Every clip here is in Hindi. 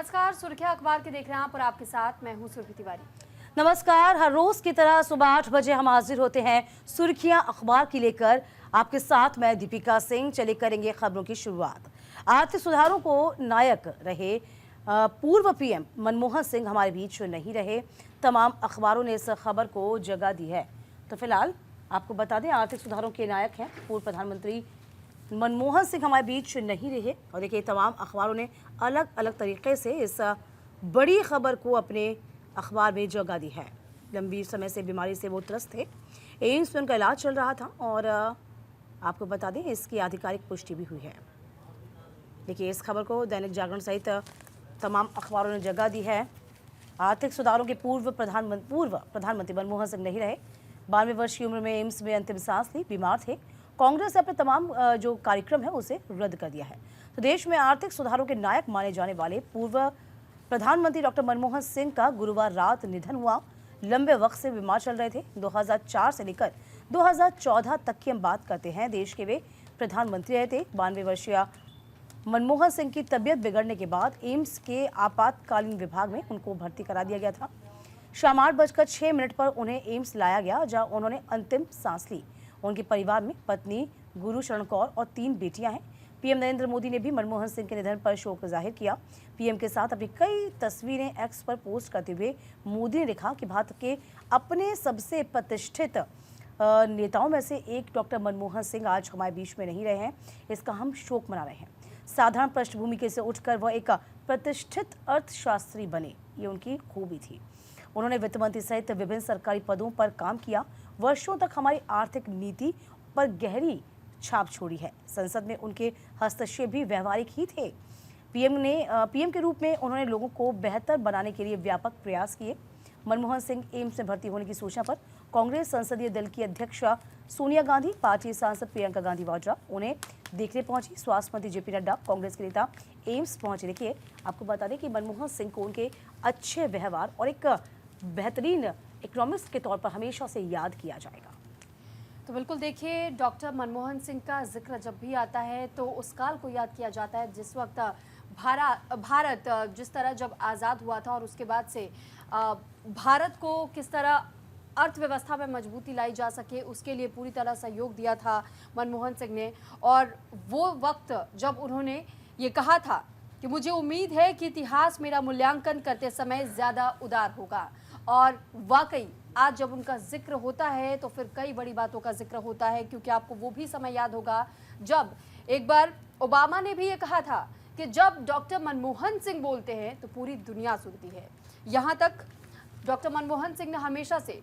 नमस्कार, सुर्खियां अखबार के देख रहे हैं आप और आपके साथ मैं हूं सुरभि तिवारी। नमस्कार। हर रोज की तरह सुबह 8 बजे हम हाजिर होते हैं सुर्खियां अखबार की लेकर। आपके साथ मैं दीपिका सिंह। चले करेंगे खबरों की शुरुआत। आर्थिक सुधारों को नायक रहे पूर्व पीएम मनमोहन सिंह हमारे बीच नहीं रहे। तमाम अखबारों ने इस खबर को जगह दी है। तो फिलहाल आपको बता दें, आर्थिक सुधारों के नायक हैं पूर्व प्रधानमंत्री मनमोहन सिंह हमारे बीच नहीं रहे। और देखिए, तमाम अखबारों ने अलग अलग तरीके से इस बड़ी खबर को अपने अखबार में जगह दी है। लंबी समय से बीमारी से वो त्रस्त थे। एम्स में उनका इलाज चल रहा था और आपको बता दें, इसकी आधिकारिक पुष्टि भी हुई है। देखिए, इस खबर को दैनिक जागरण सहित तमाम अखबारों ने जगह दी है। आर्थिक सुधारों के पूर्व प्रधानमंत्री मनमोहन सिंह नहीं रहे। 92 वर्ष की उम्र में एम्स में अंतिम सांस ली, बीमार थे। कांग्रेस ने अपने तमाम जो कार्यक्रम है उसे रद्द कर दिया है। तो देश में आर्थिक सुधारों के नायक माने जाने वाले पूर्व प्रधानमंत्री डॉक्टर मनमोहन सिंह का गुरुवार रात निधन हुआ। लंबे वक्त से बीमार चल रहे थे। 2004 से लेकर 2014 तक की हम बात करते हैं, देश के वे प्रधानमंत्री रहे थे। 92 वर्षीय मनमोहन सिंह की तबीयत बिगड़ने के बाद एम्स के आपातकालीन विभाग में उनको भर्ती करा दिया गया था। शाम 8:06 पर उन्हें एम्स लाया गया, जहां उन्होंने अंतिम सांस ली। उनके परिवार में पत्नी गुरु शरण कौर और 3 बेटियां हैं। पीएम नरेंद्र मोदी ने भी मनमोहन सिंह के निधन पर शोक जाहिर किया। पीएम के साथ अपनी कई तस्वीरें एक्स पर पोस्ट करते हुए मोदी ने लिखा कि भारत के अपने सबसे प्रतिष्ठित नेताओं में से एक डॉक्टर मनमोहन सिंह आज हमारे बीच में नहीं रहे हैं। इसका हम शोक मना रहे हैं। साधारण पृष्ठभूमि से उठकर वह एक प्रतिष्ठित अर्थशास्त्री बने, ये उनकी खूबी थी। उन्होंने वित्त मंत्री सहित विभिन्न सरकारी पदों पर काम किया। वर्षों तक हमारी आर्थिक नीति पर गहरी छाप छोड़ी है। संसद में उनके हस्तक्षेप भी व्यवहारिक ही थे। पीएम के रूप में उन्होंने लोगों को बेहतर बनाने के लिए व्यापक प्रयास किए। मनमोहन सिंह एम्स में भर्ती होने की सूचना पर कांग्रेस संसदीय दल की अध्यक्षा सोनिया गांधी, पार्टी सांसद प्रियंका गांधी वाड्रा उन्हें देखने पहुंची। स्वास्थ्य मंत्री जेपी नड्डा, कांग्रेस के नेता एम्स पहुंचे। देखिए, आपको बता दें कि मनमोहन सिंह को उनके अच्छे व्यवहार और एक बेहतरीन इकोनॉमिस्ट के तौर पर हमेशा से याद किया जाएगा। तो बिल्कुल देखिए, डॉक्टर मनमोहन सिंह का जिक्र जब भी आता है तो उस काल को याद किया जाता है जिस वक्त भारत जिस तरह जब आज़ाद हुआ था और उसके बाद से भारत को किस तरह अर्थव्यवस्था में मजबूती लाई जा सके, उसके लिए पूरी तरह सहयोग दिया था मनमोहन सिंह ने। और वो वक्त जब उन्होंने ये कहा था कि मुझे उम्मीद है कि इतिहास मेरा मूल्यांकन करते समय ज़्यादा उदार होगा, और वाकई आज जब उनका जिक्र होता है तो फिर कई बड़ी बातों का जिक्र होता है। क्योंकि आपको वो भी समय याद होगा जब एक बार ओबामा ने भी ये कहा था कि जब डॉक्टर मनमोहन सिंह बोलते हैं तो पूरी दुनिया सुनती है। यहाँ तक डॉक्टर मनमोहन सिंह ने हमेशा से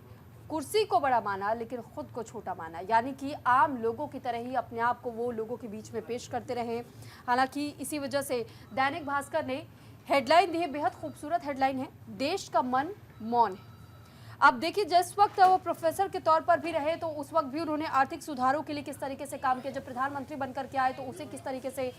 कुर्सी को बड़ा माना लेकिन खुद को छोटा माना, यानी कि आम लोगों की तरह ही अपने आप को वो लोगों के बीच में पेश करते रहे। हालांकि इसी वजह से दैनिक भास्कर ने हेडलाइन दी है, बेहद खूबसूरत हेडलाइन है, देश का मन मौन है। अब देखिए, जिस वक्त वो प्रोफेसर के तौर पर भी रहे तो उस वक्त भी उन्होंने आर्थिक सुधारों के लिए किस तरीके से काम किया। जब प्रधानमंत्री बनकर के आए तो उसे किस तरीके से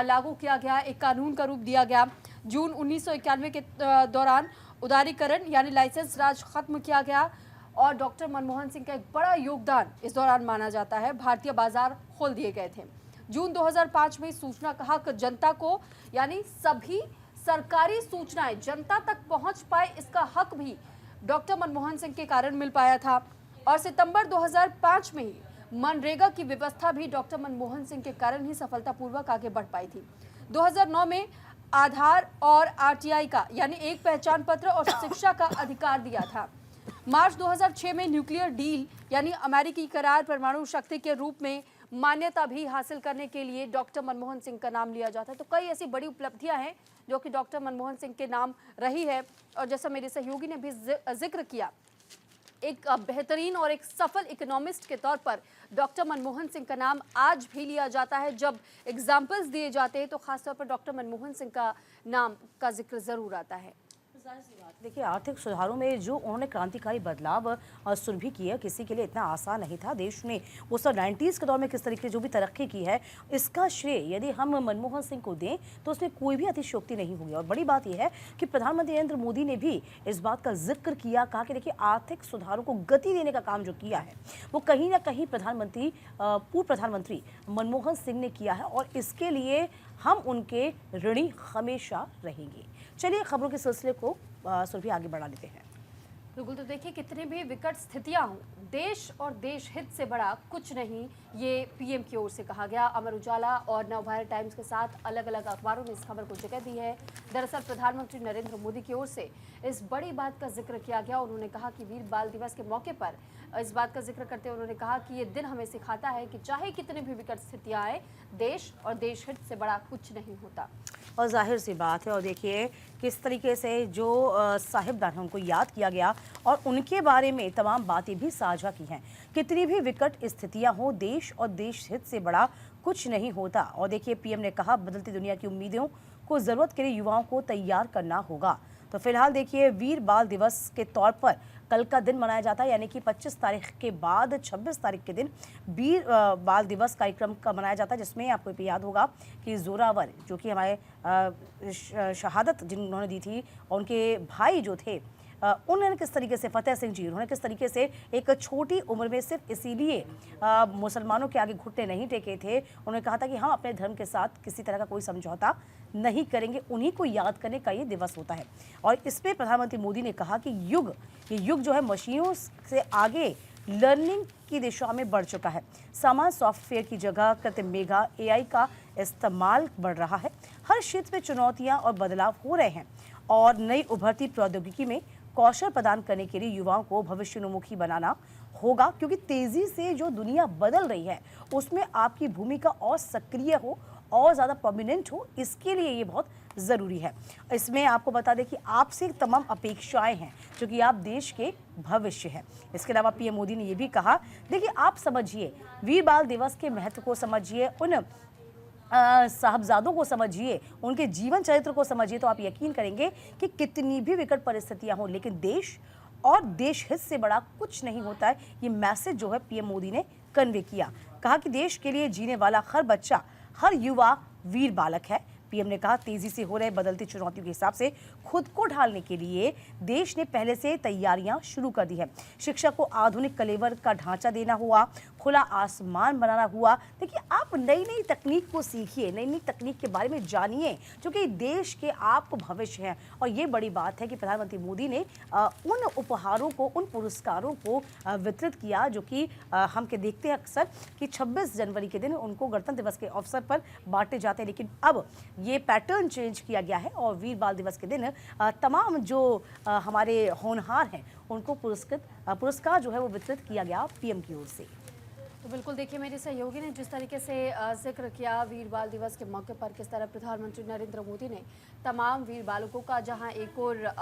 लागू किया गया, एक कानून का रूप दिया गया। जून 1991 के दौरान उदारीकरण यानी लाइसेंस राज खत्म किया गया। और डॉक्टर मनमोहन सिंह का एक बड़ा योगदान इस दौरान माना जाता है। भारतीय बाजार खोल दिए गए थे। जून 2005 में सूचना का हक जनता को, यानी सभी सरकारी सूचनाएं जनता तक पहुंच पाए, इसका हक भी डॉक्टर मनमोहन सिंह के कारण मिल पाया था। और सितंबर 2005 में ही मनरेगा की व्यवस्था भी डॉक्टर मनमोहन सिंह के कारण ही सफलतापूर्वक आगे बढ़ पाई थी। 2009 में आधार और आरटीआई का यानी एक पहचान पत्र और शिक्षा का अधिकार दिया था। मार्च 2006 में न्यूक्लियर डील यानी अमेरिकी करार परमाणु शक्ति के रूप में मान्यता भी हासिल करने के लिए डॉक्टर मनमोहन सिंह का नाम लिया जाता है। तो कई ऐसी बड़ी उपलब्धियां हैं जो कि डॉक्टर मनमोहन सिंह के नाम रही है। और जैसा मेरे सहयोगी ने भी जिक्र किया, एक बेहतरीन और एक सफल इकोनॉमिस्ट के तौर पर डॉक्टर मनमोहन सिंह का नाम आज भी लिया जाता है। जब एग्जाम्पल्स दिए जाते हैं तो खासतौर पर डॉक्टर मनमोहन सिंह का नाम का जिक्र जरूर आता है। देखिए, आर्थिक सुधारों में जो उन्होंने क्रांतिकारी बदलाव सुरभि किया, किसी के लिए इतना आसान नहीं था। देश ने उस 90s के दौर में किस तरीके से जो भी तरक्की की है, इसका श्रेय यदि हम मनमोहन सिंह को दें तो उसमें कोई भी अतिशयोक्ति नहीं होगी। और बड़ी बात यह है कि प्रधानमंत्री नरेंद्र मोदी ने भी इस बात का जिक्र किया, कहा कि देखिए, आर्थिक सुधारों को गति देने का काम जो किया है वो कहीं ना कहीं पूर्व प्रधानमंत्री मनमोहन सिंह ने किया है, और इसके लिए हम उनके ऋणी हमेशा रहेंगे। चलिए खबरों के सिलसिले को सुरभि आगे बढ़ा लेते हैं। बिल्कुल, तो देखिए कितनी भी विकट स्थितियां हों, देश और देश हित से बड़ा कुछ नहीं, ये पीएम की ओर से कहा गया। अमर उजाला और नवभारत टाइम्स के साथ अलग अलग अखबारों ने इस खबर को जगह दी है। दरअसल प्रधानमंत्री नरेंद्र मोदी की ओर से इस बड़ी बात का जिक्र किया गया। उन्होंने कहा कि वीर बाल दिवस के मौके पर इस बात का जिक्र करते हुए उन्होंने कहा कि ये दिन हमें सिखाता है कि चाहे कितनी भी विकट स्थितियां आए, देश और देश हित से बड़ा कुछ नहीं होता। और जाहिर सी बात है, और देखिए किस तरीके से जो साहिबजादा हैं उनको याद किया गया और उनके बारे में तमाम बातें भी साझा की हैं। कितनी भी विकट स्थितियां हो, देश और देश हित से बड़ा कुछ नहीं होता। और देखिए पीएम ने कहा बदलती दुनिया की उम्मीदों को ज़रूरत के लिए युवाओं को तैयार करना होगा। तो फिलहाल देखिए वीर बाल दिवस के तौर पर कल का दिन मनाया जाता है, यानी कि 25 तारीख के बाद 26 तारीख के दिन वीर बाल दिवस कार्यक्रम का मनाया जाता है, जिसमें आपको भी याद होगा कि जोरावर जो कि हमारे शहादत जिन्होंने दी थी और उनके भाई जो थे उन्होंने किस तरीके से, फतेह सिंह जी, उन्होंने किस तरीके से एक छोटी उम्र में सिर्फ इसीलिए मुसलमानों के आगे घुटने नहीं टेके थे। उन्होंने कहा था कि हम अपने धर्म के साथ किसी तरह का कोई समझौता नहीं करेंगे। उन्हीं को याद करने का ये दिवस होता है। और इसमें प्रधानमंत्री मोदी ने कहा कि ये युग जो है मशीनों से आगे लर्निंग की दिशा में बढ़ चुका है। सामान्य सॉफ्टवेयर की जगह कृत्रिम मेधा AI का इस्तेमाल बढ़ रहा है। हर क्षेत्र में चुनौतियां और बदलाव हो रहे हैं और नई उभरती प्रौद्योगिकी में कौशल प्रदान करने के लिए युवाओं को भविष्योन्मुखी बनाना होगा, क्योंकि तेजी से जो दुनिया बदल रही है उसमें आपकी भूमिका और सक्रिय हो और ज़्यादा प्रोमिनेंट हो, इसके लिए ये बहुत ज़रूरी है। इसमें आपको बता दें कि आपसे तमाम अपेक्षाएं हैं, क्योंकि आप देश के भविष्य हैं। इसके अलावा पीएम मोदी ने ये भी कहा, देखिए आप समझिए वीर बाल दिवस के महत्व को समझिए, उन साहबजादों को समझिए, उनके जीवन चरित्र को समझिए, तो आप यकीन करेंगे कि कितनी भी विकट परिस्थितियां हों लेकिन देश और देश हित से बड़ा कुछ नहीं होता है। ये मैसेज जो है पीएम मोदी ने कन्वे किया। कहा कि देश के लिए जीने वाला हर बच्चा, हर युवा वीर बालक है। पीएम ने कहा तेजी से हो रहे बदलती चुनौतियों के हिसाब से खुद को ढालने के लिए देश ने पहले से तैयारियां शुरू कर दी है। शिक्षा को आधुनिक कलेवर का ढांचा देना हुआ, खुला आसमान बनाना हुआ। देखिए आप नई नई तकनीक को सीखिए, नई नई तकनीक के बारे में जानिए, क्योंकि देश के आप भविष्य हैं। और ये बड़ी बात है कि प्रधानमंत्री मोदी ने उन उपहारों को, उन पुरस्कारों को वितरित किया जो कि हम के देखते हैं अक्सर कि 26 जनवरी के दिन उनको गणतंत्र दिवस के अवसर पर बांटे जाते हैं। लेकिन अब ये पैटर्न चेंज किया गया है और वीर बाल दिवस के दिन तमाम जो हमारे होनहार हैं उनको पुरस्कार जो है वो वितरित किया गया पीएम की ओर से। तो बिल्कुल देखिए मेरे सहयोगी ने जिस तरीके से जिक्र किया वीर बाल दिवस के मौके पर, किस तरह प्रधानमंत्री नरेंद्र मोदी ने तमाम वीर बालकों का जहां एक और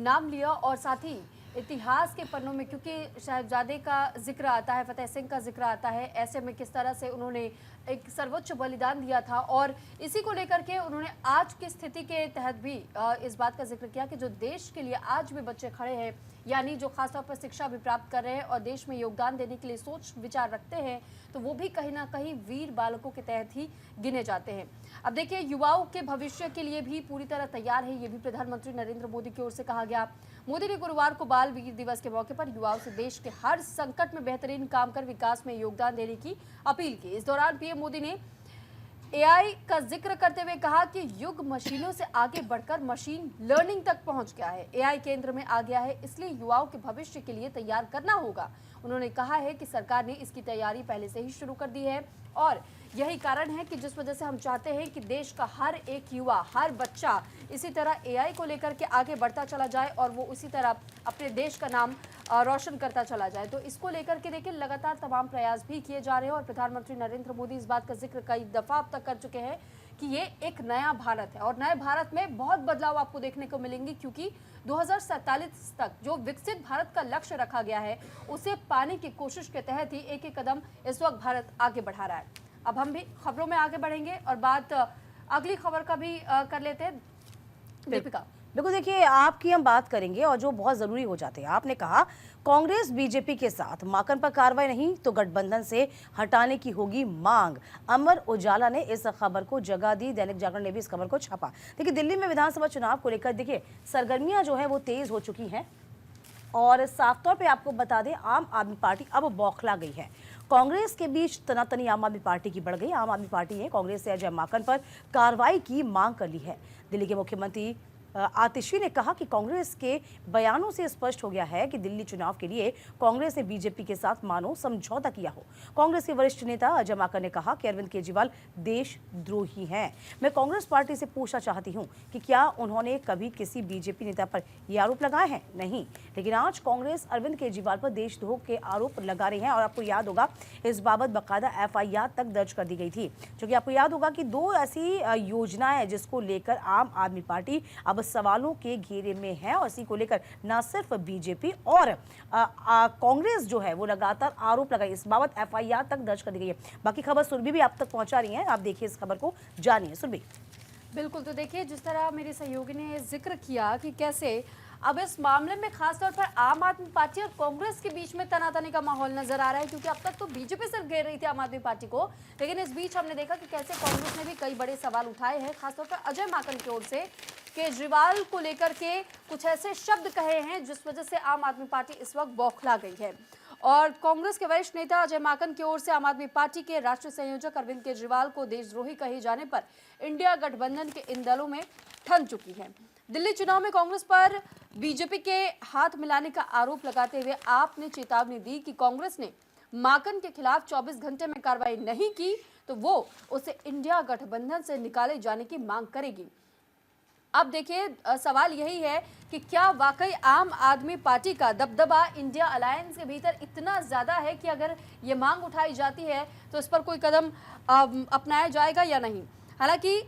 नाम लिया और साथ ही इतिहास के पन्नों में, क्योंकि साहिबजादे का जिक्र आता है, फतेह सिंह का जिक्र आता है, ऐसे में किस तरह से उन्होंने एक सर्वोच्च बलिदान दिया था। और इसी को लेकर के उन्होंने आज की स्थिति के तहत भी इस बात का जिक्र किया कि जो देश के लिए आज भी बच्चे खड़े हैं, यानी जो खासतौर पर शिक्षा भी प्राप्त कर रहे हैं और देश में योगदान देने के लिए सोच विचार रखते हैं, तो वो भी कहीं ना कहीं वीर बालकों के तहत ही गिने जाते हैं। अब देखिए युवाओं के भविष्य के लिए भी पूरी तरह तैयार है, ये भी प्रधानमंत्री नरेंद्र मोदी की ओर से कहा गया। मोदी ने गुरुवार को बाल वीर दिवस के मौके पर युवाओं से देश के हर संकट में बेहतरीन काम कर विकास में योगदान देने की अपील की। इस दौरान पीएम मोदी ने AI का जिक्र करते हुए कहा कि युग मशीनों से आगे बढ़कर मशीन लर्निंग तक पहुंच गया है। AI केंद्र में आ गया है, इसलिए युवाओं के भविष्य के लिए तैयार करना होगा। उन्होंने कहा है कि सरकार ने इसकी तैयारी पहले से ही शुरू कर दी है और यही कारण है कि जिस वजह से हम चाहते हैं कि देश का हर एक युवा, हर बच्चा इसी तरह AI को लेकर के आगे बढ़ता चला जाए और वो उसी तरह अपने देश का नाम रोशन करता चला जाए। तो इसको लेकर के देखिए लगातार तमाम प्रयास भी किए जा रहे हैं और प्रधानमंत्री नरेंद्र मोदी इस बात का जिक्र कई दफा अब तक कर चुके हैं कि ये एक नया भारत है और नए भारत में बहुत बदलाव आपको देखने को मिलेंगे, क्योंकि 2047 तक जो विकसित भारत का लक्ष्य रखा गया है उसे पाने की कोशिश के तहत ही एक एक कदम इस वक्त भारत आगे बढ़ा रहा है। अब हम भी खबरों में आगे बढ़ेंगे और बात अगली खबर का भी कर लेते हैं। दीपिका, बिल्कुल देखिए आपकी हम बात करेंगे और जो बहुत ज़रूरी हो जाते हैं। आपने कहा कांग्रेस बीजेपी के साथ माकन पर कार्रवाई नहीं तो गठबंधन से हटाने की होगी मांग। अमर उजाला ने इस खबर को जगह दी, दैनिक जागरण ने भी इस खबर को छापा। देखिए दिल्ली में विधानसभा चुनाव को लेकर देखिए सरगर्मियां जो है वो तेज हो चुकी हैं और साफ तौर पे आपको बता दें आम आदमी पार्टी अब बौखला गई है। कांग्रेस के बीच तनातनी आम आदमी पार्टी की बढ़ गई। आम आदमी पार्टी ने कांग्रेस से अजय माकन पर कार्रवाई की मांग कर ली है। दिल्ली के मुख्यमंत्री आतिशी ने कहा कि कांग्रेस के बयानों से स्पष्ट हो गया है कि दिल्ली चुनाव के लिए कांग्रेस ने बीजेपी के साथ मानो समझौता किया हो। कांग्रेस के वरिष्ठ नेता अजय माकन ने कहा कि अरविंद केजरीवाल देशद्रोही हैं। मैं कांग्रेस पार्टी से पूछना चाहती हूं कि क्या उन्होंने कभी किसी बीजेपी नेता पर यह आरोप लगाए हैं? नहीं, लेकिन आज कांग्रेस अरविंद केजरीवाल पर देशद्रोह के आरोप लगा रही है और आपको याद होगा इस बाबत बाकायदा एफआईआर तक दर्ज कर दी गई थी, क्योंकि आपको याद होगा कि 2 ऐसी योजनाएं जिसको लेकर आम आदमी पार्टी अब सवालों के घेरे में है और इसी को लेकर न सिर्फ बीजेपी और कांग्रेस जो है वो लगातार आरोप लगाई। इस बाबत एफआईआर तक दर्ज कर दी गई है। बाकी खबर सुरभि भी आप तक पहुंचा रही है, आप देखिए इस खबर को, जानिए सुरभि। बिल्कुल, तो देखिए जिस तरह मेरे सहयोगी ने जिक्र किया कि कैसे अब इस मामले में खासतौर पर आम आदमी पार्टी और कांग्रेस के बीच में तनातनी का माहौल नजर आ रहा है, क्योंकि अब तक तो बीजेपी सिर्फ घेर रही थी आम आदमी पार्टी को, लेकिन इस बीच हमने देखा कि कैसे कांग्रेस ने भी कई बड़े सवाल उठाए हैं, खासतौर पर अजय माकन की ओर से केजरीवाल को लेकर के कुछ ऐसे शब्द कहे हैं जिस वजह से आम आदमी पार्टी इस वक्त बौखला गई है। और कांग्रेस के वरिष्ठ नेता अजय माकन की ओर से आम आदमी पार्टी के राष्ट्रीय संयोजक अरविंद केजरीवाल को देशद्रोही कहे जाने पर इंडिया गठबंधन के इन दलों में ठन चुकी है। दिल्ली चुनाव में कांग्रेस पर बीजेपी के हाथ मिलाने का आरोप लगाते हुए आपने चेतावनी दी कि कांग्रेस ने माकन के खिलाफ 24 घंटे में कार्रवाई नहीं की तो वो उसे इंडिया गठबंधन से निकाले जाने की मांग करेगी। अब देखिए सवाल यही है कि क्या वाकई आम आदमी पार्टी का दबदबा इंडिया अलायंस के भीतर इतना ज़्यादा है कि अगर ये मांग उठाई जाती है तो इस पर कोई कदम अपनाया जाएगा या नहीं। हालांकि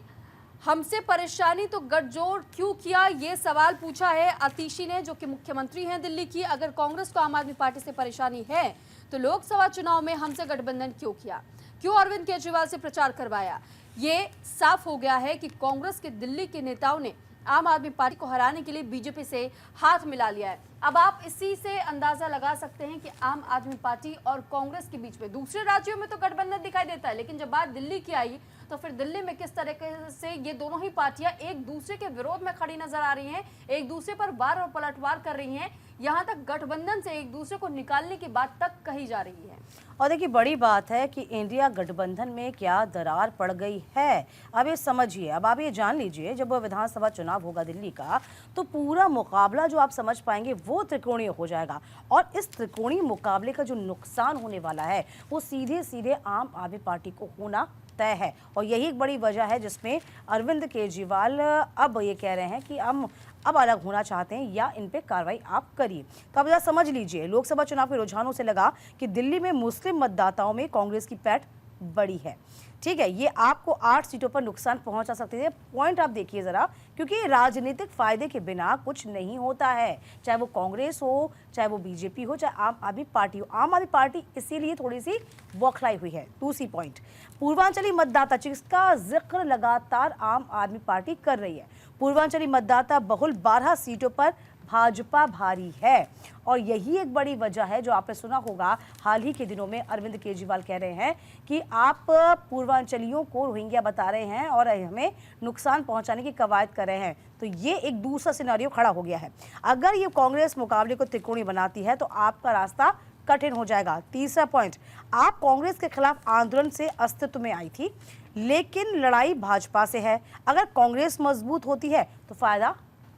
हमसे परेशानी तो गठजोड़ क्यों किया, ये सवाल पूछा है आतिशी ने, जो कि मुख्यमंत्री हैं दिल्ली की। अगर कांग्रेस को आम आदमी पार्टी से परेशानी है तो लोकसभा चुनाव में हमसे गठबंधन क्यों किया, क्यों अरविंद केजरीवाल से प्रचार करवाया। ये साफ हो गया है कि कांग्रेस के दिल्ली के नेताओं ने आम आदमी पार्टी को हराने के लिए बीजेपी से हाथ मिला लिया है। अब आप इसी से अंदाजा लगा सकते हैं कि आम आदमी पार्टी और कांग्रेस के बीच में दूसरे राज्यों में तो गठबंधन दिखाई देता है, लेकिन जब बात दिल्ली की आई तो फिर दिल्ली में किस तरीके से ये दोनों ही पार्टियां एक दूसरे के विरोध में खड़ी नजर आ रही हैं, एक दूसरे पर वार और पलटवार कर रही हैं, यहां तक गठबंधन से एक दूसरे को निकालने की बात तक कही जा रही है। और देखिए बड़ी बात है कि इंडिया गठबंधन में क्या दरार पड़ गई है, अब ये समझिए। अब आप ये जान लीजिए, जब विधानसभा चुनाव होगा दिल्ली का तो पूरा मुकाबला जो आप समझ पाएंगे वो त्रिकोणीय हो जाएगा, और इस त्रिकोणीय मुकाबले का जो नुकसान होने वाला है वो सीधे सीधे आम आदमी पार्टी को होना तय है। और यही एक बड़ी वजह है जिसमें अरविंद केजरीवाल अब ये कह रहे हैं कि हम अब अलग होना चाहते हैं या इन पे कार्रवाई आप करिए। तो अब जरा समझ लीजिए, लोकसभा चुनाव के रुझानों से लगा कि दिल्ली में मुस्लिम मतदाताओं में कांग्रेस की पैठ बड़ी है। ठीक है, ये आपको 8 सीटों पर नुकसान पहुंचा सकते हैं। पॉइंट आप देखिए जरा, क्योंकि राजनीतिक फायदे के बिना कुछ नहीं होता है, चाहे वो कांग्रेस हो, चाहे वो बीजेपी हो, चाहे आम आदमी पार्टी हो। आम आदमी पार्टी इसीलिए थोड़ी सी बौखलाई हुई है। दूसरी पॉइंट, पूर्वांचली मतदाता जिसका जिक्र लगातार आम आदमी पार्टी कर रही है। पूर्वांचली मतदाता बहुल 12 सीटों पर भाजपा भारी है, और यही एक बड़ी वजह है जो आपने सुना होगा हाल ही के दिनों में अरविंद केजरीवाल कह रहे हैं कि आप पूर्वांचलियों को रोहिंग्या बता रहे हैं और हमें नुकसान पहुंचाने की कवायद कर रहे हैं। तो ये एक दूसरा सिनेरियो खड़ा हो गया है। अगर ये कांग्रेस मुकाबले को त्रिकोणीय बनाती है तो आपका रास्ता कठिन हो जाएगा। तीसरा पॉइंट, आप कांग्रेस के खिलाफ आंदोलन से अस्तित्व में आई थी, लेकिन लड़ाई भाजपा से है। अगर कांग्रेस मजबूत होती है तो फायदा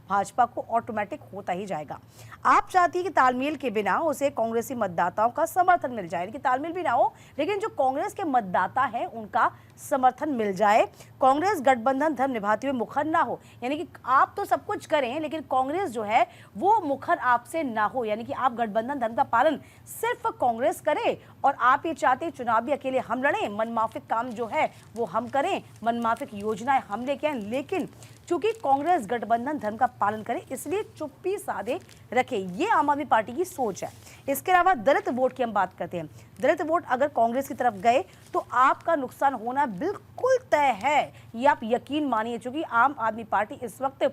भाजपा को ऑटोमेटिक होता ही जाएगा। आप चाहती है कि तालमेल के बिना उसे कांग्रेसी मतदाताओं का समर्थन मिल जाए, कि तालमेल भी ना हो लेकिन जो कांग्रेस के मतदाता हैं उनका समर्थन मिल जाए। कांग्रेस गठबंधन धर्म निभाते हुए मुखर ना हो, यानी कि आप तो सब कुछ करें लेकिन कांग्रेस जो है वो मुखर आपसे ना हो, यानी कि आप गठबंधन धर्म का पालन सिर्फ कांग्रेस करे और आप ये चाहते चुनाव भी अकेले हम लड़ें, मनमाफिक काम जो है वो हम करें, मनमाफिक योजनाएं हम लेके आए, लेकिन चूंकि कांग्रेस गठबंधन धर्म का पालन करे इसलिए चुप्पी साधे रखे। ये आम आदमी पार्टी की सोच है। इसके अलावा दलित वोट की हम बात करते हैं। दलित वोट अगर कांग्रेस की तरफ गए तो आपका नुकसान होना बिल्कुल तय है, ये आप यकीन मानिए। चूंकि आम आदमी पार्टी इस वक्त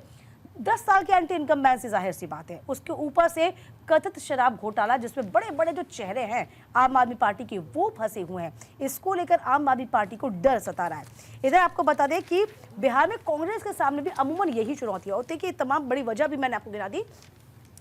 10 साल के एंटी इनकम बैन से जाहिर सी बात है, उसके ऊपर से कथित शराब घोटाला जिसमें बड़े बड़े जो चेहरे हैं आम आदमी पार्टी के वो फंसे हुए हैं, इसको लेकर आम आदमी पार्टी को डर सता रहा है। इधर आपको बता दें कि बिहार में कांग्रेस के सामने भी अमूमन यही चुनौतियां होती है कि तमाम बड़ी वजह भी मैंने आपको गिना दी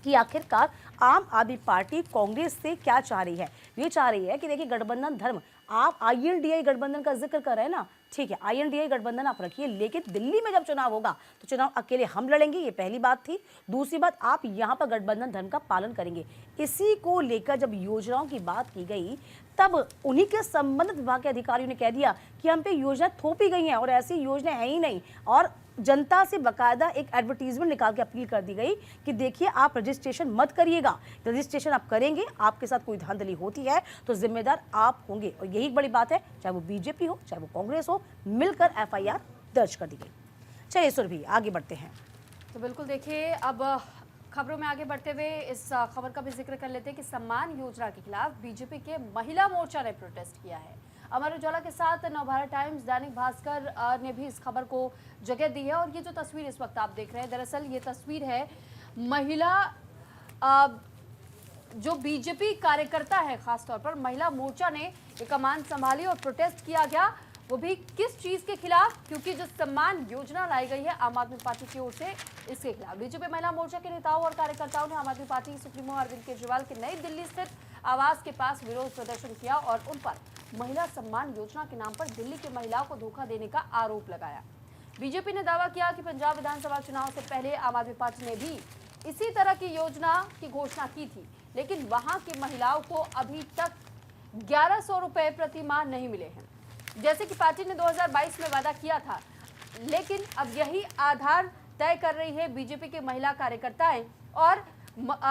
कि आखिरकार आम आदमी पार्टी कांग्रेस से क्या चाह रही है। ये चाह रही है कि देखिए गठबंधन धर्म, आप ILDI गठबंधन का जिक्र कर रहे हैं ना, ठीक है, INDA गठबंधन आप रखिए, लेकिन दिल्ली में जब चुनाव होगा तो चुनाव अकेले हम लड़ेंगे, ये पहली बात थी। दूसरी बात, आप यहाँ पर गठबंधन धर्म का पालन करेंगे। इसी को लेकर जब योजनाओं की बात की गई तब उन्हीं के संबंधित विभाग के अधिकारियों ने कह दिया कि हम पे योजना थोपी गई हैं और ऐसी योजना है ही नहीं, और जनता से बकायदा एक एडवर्टीजमेंट निकाल के अपील कर दी गई कि देखिए आप रजिस्ट्रेशन मत करिएगा, रजिस्ट्रेशन आप करेंगे, आपके साथ कोई धांधली होती है तो जिम्मेदार आप होंगे। और यही बड़ी बात है, चाहे वो बीजेपी हो चाहे वो कांग्रेस हो, मिलकर FIR दर्ज कर दी गई। चलिए सुरभि, आगे बढ़ते हैं। तो बिल्कुल देखिए, अब खबरों में आगे बढ़ते हुए इस खबर का भी जिक्र कर लेते हैं कि सम्मान योजना के खिलाफ बीजेपी के महिला मोर्चा ने प्रोटेस्ट किया है। अमर उजाला के साथ नवभारत टाइम्स, दैनिक भास्कर ने भी इस खबर को जगह दी है। और ये जो तस्वीर इस वक्त आप देख रहे हैं, दरअसल ये तस्वीर है महिला जो बीजेपी कार्यकर्ता है, खासतौर पर महिला मोर्चा ने ये कमान संभाली और प्रोटेस्ट किया गया, वो भी किस चीज के खिलाफ, क्योंकि जो सम्मान योजना लाई गई है आम आदमी पार्टी की ओर से, इसके खिलाफ बीजेपी महिला मोर्चा के नेताओं और कार्यकर्ताओं ने आम आदमी पार्टी सुप्रीमो अरविंद केजरीवाल के नई दिल्ली स्थित आवास के पास विरोध प्रदर्शन किया और उन पर महिला सम्मान योजना के नाम पर दिल्ली की महिलाओं को धोखा देने का आरोप लगाया। बीजेपी ने दावा किया कि पंजाब विधानसभा चुनाव से पहले आम आदमी पार्टी ने भी इसी तरह की योजना की घोषणा की थी, लेकिन वहां की महिलाओं को अभी तक 1100 रुपए प्रति माह नहीं मिले हैं, जैसे कि पार्टी ने 2022 में वादा किया था। लेकिन अब यही आधार तय कर रही है बीजेपी के महिला कार्यकर्ताएं, और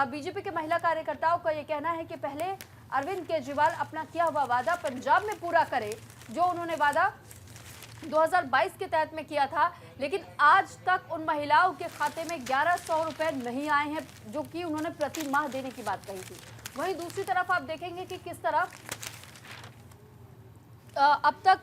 बीजेपी के महिला कार्यकर्ताओं का यह कहना है कि पहले अरविंद केजरीवाल अपना किया हुआ वादा पंजाब में पूरा करे, जो उन्होंने वादा 2022 के तहत में किया था, लेकिन आज तक उन महिलाओं के खाते में 1100 रुपए नहीं आए हैं, जो कि उन्होंने प्रति माह देने की बात कही थी। वहीं दूसरी तरफ आप देखेंगे कि किस तरह अब तक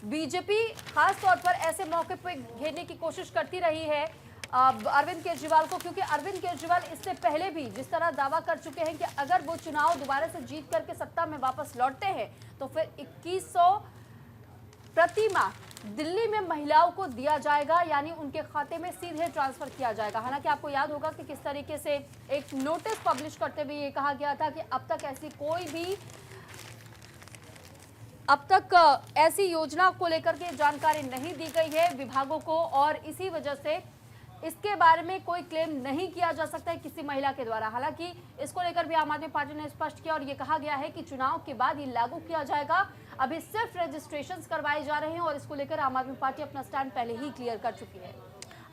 बीजेपी खास तौर पर ऐसे मौके पर घेरने की कोशिश करती रही है अरविंद केजरीवाल को, क्योंकि अरविंद केजरीवाल इससे पहले भी जिस तरह दावा कर चुके हैं कि अगर वो चुनाव दोबारा से जीत करके सत्ता में वापस लौटते हैं तो फिर 2100 प्रति माह दिल्ली में महिलाओं को दिया जाएगा, यानी उनके खाते में सीधे ट्रांसफर किया जाएगा। हालांकि आपको याद होगा कि किस तरीके से एक नोटिस पब्लिश करते हुए ये कहा गया था कि अब तक ऐसी योजना को लेकर के जानकारी नहीं दी गई है विभागों को, और इसी वजह से इसके बारे में कोई क्लेम नहीं किया जा सकता है किसी महिला के द्वारा। हालांकि इसको लेकर भी आम आदमी पार्टी ने स्पष्ट किया और ये कहा गया है कि चुनाव के बाद ये लागू किया जाएगा। अभी सिर्फ रजिस्ट्रेशंस करवाए जा रहे हैं और इसको लेकर आम आदमी पार्टी अपना स्टैंड पहले ही क्लियर कर चुकी है।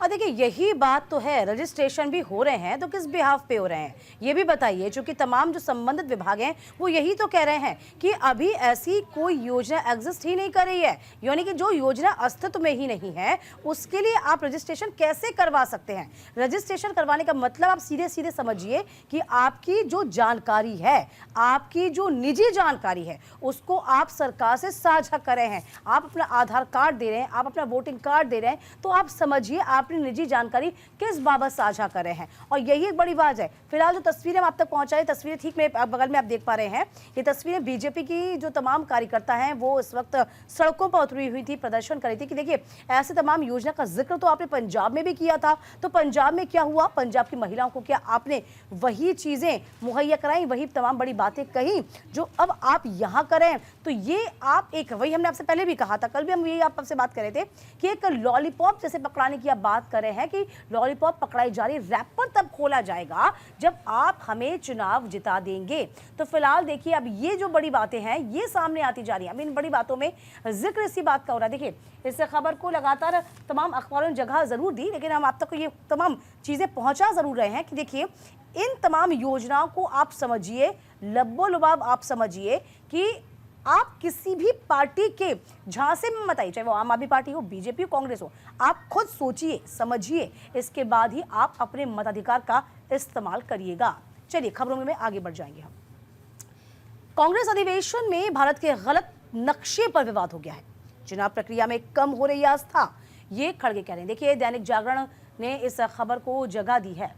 और देखिए यही बात तो है, रजिस्ट्रेशन भी हो रहे हैं तो किस बिहाफ पे हो रहे हैं ये भी बताइए, क्योंकि तमाम जो संबंधित विभाग हैं वो यही तो कह रहे हैं कि अभी ऐसी कोई योजना एग्जिस्ट ही नहीं कर रही है, यानी कि जो योजना अस्तित्व में ही नहीं है उसके लिए आप रजिस्ट्रेशन कैसे करवा सकते हैं। रजिस्ट्रेशन करवाने का मतलब आप सीधे सीधे समझिए कि आपकी जो जानकारी है, आपकी जो निजी जानकारी है, उसको आप सरकार से साझा कर रहे हैं। आप अपना आधार कार्ड दे रहे हैं, आप अपना वोटिंग कार्ड दे रहे हैं, तो आप समझिए अपनी निजी जानकारी किस बाबत साझा कर रहे हैं। और यही एक बड़ी बात है। फिलहाल जो तस्वीरें हम आप तक पहुंचाई, तस्वीरें ठीक मेरे बगल में आप देख पा रहे हैं, ये तस्वीरें बीजेपी की जो तमाम कार्यकर्ता हैं वो इस वक्त सड़कों पर उतरी हुई थी, प्रदर्शन कर रही थी कि देखिए ऐसे तमाम योजना का जिक्र तो आपने पंजाब में भी किया था, तो पंजाब में क्या हुआ, पंजाब की महिलाओं को क्या आपने वही चीजें मुहैया कराई, वही तमाम बड़ी बातें कही जो अब आप यहाँ करें। तो ये आप एक, वही हमने आपसे पहले भी कहा था, कल भी हम यही आपसे बात कर रहे थे कि एक लॉलीपॉप जैसे पकड़ाने की आप बात कर रहे हैं कि लॉलीपॉप पकड़ाई जा रही, रैपर तब खोला जाएगा जब आप हमें चुनाव जिता देंगे। तो फिलहाल देखिए अब ये जो बड़ी बातें हैं ये सामने आती जा रही हैं। अब इन बड़ी बातों में जिक्र इसी बात का हो रहा है। देखिए इस खबर को लगातार तमाम अखबारों ने जगह जरूर दी, लेकिन हम आप तक ये तमाम चीजें पहुंचा जरूर रहे हैं कि देखिए इन तमाम योजनाओं को आप समझिए, लब्बो लुबाब आप समझिए कि आप किसी भी पार्टी के झांसे में मत आइए, चाहे वो आम आदमी पार्टी हो, बीजेपी हो, कांग्रेस हो, आप खुद सोचिए समझिए, इसके बाद ही आप अपने मताधिकार का इस्तेमाल करिएगा। चलिए खबरों में आगे बढ़ जाएंगे हम। कांग्रेस अधिवेशन में भारत के गलत नक्शे पर विवाद हो गया है, चुनाव प्रक्रिया में कम हो रही आस्था, ये खड़गे कह रहे हैं। देखिए दैनिक जागरण ने इस खबर को जगह दी है।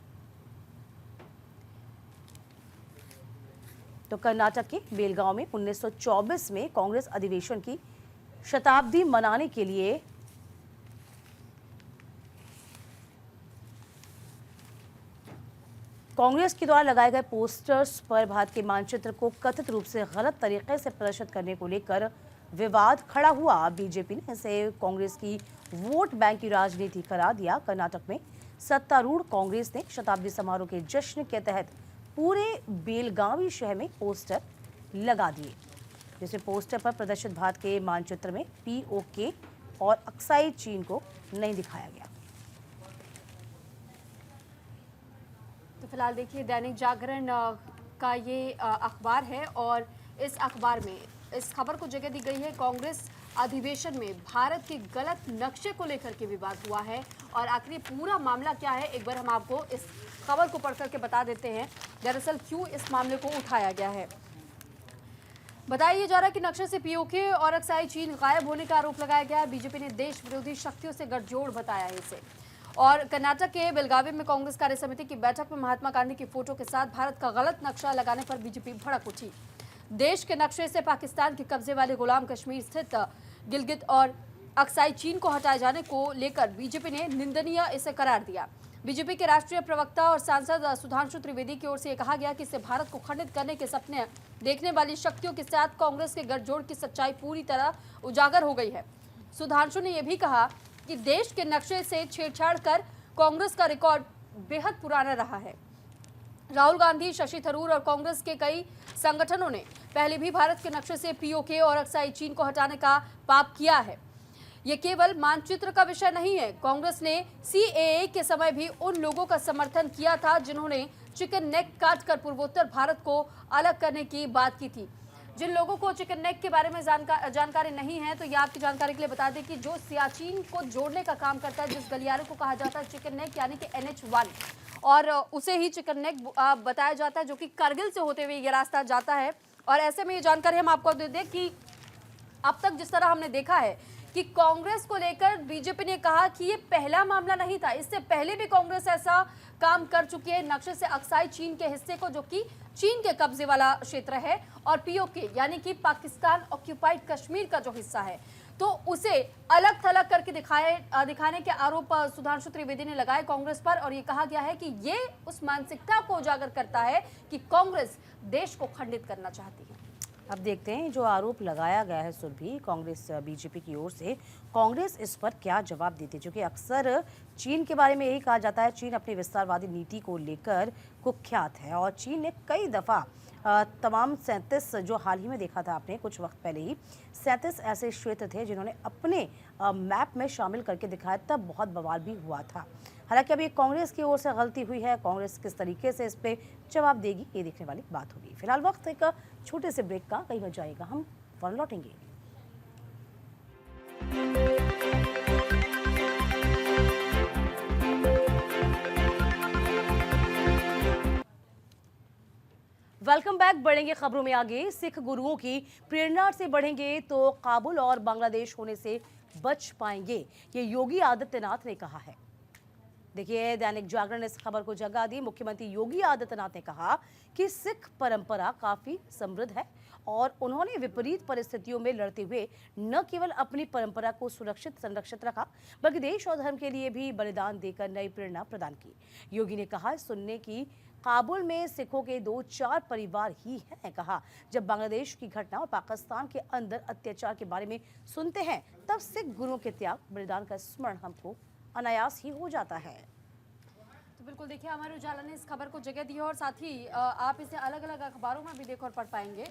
तो कर्नाटक के बेलगांव में 1924 में कांग्रेस अधिवेशन की शताब्दी मनाने के लिए कांग्रेस के द्वारा लगाए गए पोस्टर्स पर भारत के मानचित्र को कथित रूप से गलत तरीके से प्रदर्शित करने को लेकर विवाद खड़ा हुआ। बीजेपी ने इसे कांग्रेस की वोट बैंक की राजनीति करार दिया। कर्नाटक में सत्तारूढ़ कांग्रेस ने शताब्दी समारोह के जश्न के तहत पूरे बेलगावी शहर में पोस्टर लगा दिए, जिसमें पोस्टर पर प्रदर्शित भारत के मानचित्र में पीओके और अक्साई चीन को नहीं दिखाया गया। तो फिलहाल देखिए दैनिक जागरण का ये अखबार है और इस अखबार में इस खबर को जगह दी गई है। कांग्रेस अधिवेशन में भारत के गलत नक्शे को लेकर के विवाद हुआ है और आखिर ये पूरा मामला क्या है, एक बार हम आपको इस खबर को पढ़ करके बता देते हैं दरअसल क्यों इस मामले को उठाया गया है। बताया जा रहा है कि नक्शे से पीओके और अक्साई चीन गायब होने का आरोप लगाया गया है। बीजेपी ने देश विरोधी शक्तियों से गठजोड़ बताया है इसे। और कर्नाटक के बेलगावी में कांग्रेस कार्य समिति की बैठक में महात्मा गांधी की फोटो के साथ भारत का गलत नक्शा लगाने पर बीजेपी भड़क उठी। देश के नक्शे से पाकिस्तान के कब्जे वाले गुलाम कश्मीर स्थित गिलगित और अक्साई चीन को हटाए जाने को लेकर बीजेपी ने निंदनीय इसे करार दिया। बीजेपी के राष्ट्रीय प्रवक्ता और सांसद सुधांशु त्रिवेदी की ओर से कहा गया कि इससे भारत को खंडित करने के सपने देखने वाली शक्तियों के साथ कांग्रेस के गठजोड़ की सच्चाई पूरी तरह उजागर हो गई है। सुधांशु ने यह भी कहा कि देश के नक्शे से छेड़छाड़ कर कांग्रेस का रिकॉर्ड बेहद पुराना रहा है। राहुल गांधी, शशि थरूर और कांग्रेस के कई संगठनों ने पहले भी भारत के नक्शे से पीओके और अक्साई चीन को हटाने का पाप किया है। ये केवल मानचित्र का विषय नहीं है। कांग्रेस ने सीएए के समय भी उन लोगों का समर्थन किया था जिन्होंने चिकन नेक काटकर पूर्वोत्तर भारत को अलग करने की बात की थी। जिन लोगों को चिकन नेक के बारे में जानकारी नहीं है तो ये आपकी जानकारी के लिए बता दें कि जो सियाचिन को जोड़ने का काम करता है, जिस गलियारे को कहा जाता है चिकन नेक यानी कि NH1, और उसे ही चिकन नेक बताया जाता है, जो कि करगिल से होते हुए ये रास्ता जाता है। और ऐसे में ये जानकारी हम आपको दे दें कि अब तक जिस तरह हमने देखा है कि कांग्रेस को लेकर बीजेपी ने कहा कि ये पहला मामला नहीं था, इससे पहले भी कांग्रेस ऐसा काम कर चुकी है नक्शे से अक्साई चीन के हिस्से को, जो कि चीन के कब्जे वाला क्षेत्र है, और पीओके यानी कि पाकिस्तान ऑक्यूपाइड कश्मीर का जो हिस्सा है, तो उसे अलग थलग करके दिखाने के आरोप सुधांशु त्रिवेदी ने लगाए कांग्रेस पर। और ये कहा गया है कि ये उस मानसिकता को उजागर करता है कि कांग्रेस देश को खंडित करना चाहती है। अब देखते हैं जो आरोप लगाया गया है सुरभि कांग्रेस बीजेपी की ओर से, कांग्रेस इस पर क्या जवाब देती है। क्योंकि अक्सर चीन के बारे में यही कहा जाता है, चीन अपनी विस्तारवादी नीति को लेकर कुख्यात है और चीन ने कई दफ़ा तमाम 37 जो हाल ही में देखा था आपने कुछ वक्त पहले ही 37 ऐसे क्षेत्र थे जिन्होंने अपने मैप में शामिल करके दिखाया, तब बहुत बवाल भी हुआ था। हालांकि अभी कांग्रेस की ओर से गलती हुई है, कांग्रेस किस तरीके से इस पे जवाब देगी ये देखने वाली बात होगी। फिलहाल वक्त एक छोटे से ब्रेक का, कहीं मत जाएगा, हम फौरन लौटेंगे। Welcome back. बढ़ेंगे खबरों में आगे। सिख गुरुओं की प्रेरणा से बढ़ेंगे तो काबुल और बांग्लादेश होने से बच पाएंगे, ये योगी आदित्यनाथ ने कहा है। देखिए दैनिक जागरण ने इस खबर को जगह दी। मुख्यमंत्री योगी आदित्यनाथ ने कहा कि सिख परंपरा काफी समृद्ध है और उन्होंने विपरीत परिस्थितियों में लड़ते हुए न केवल अपनी परंपरा को सुरक्षित संरक्षित रखा, बल्कि देश और धर्म के लिए भी बलिदान देकर नई प्रेरणा प्रदान की। योगी ने कहा सुनने की काबुल में सिखों के 2-4 परिवार ही हैं। कहा जब बांग्लादेश की घटना और पाकिस्तान के अंदर अत्याचार के बारे में सुनते हैं तब सिख गुरुओं के त्याग बलिदान का स्मरण हमको अनायास ही हो जाता है। तो बिल्कुल देखिए हमारे उजाला ने इस खबर को जगह दी है और साथ ही आप इसे अलग अलग अखबारों में भी देख और पढ़ पाएंगे।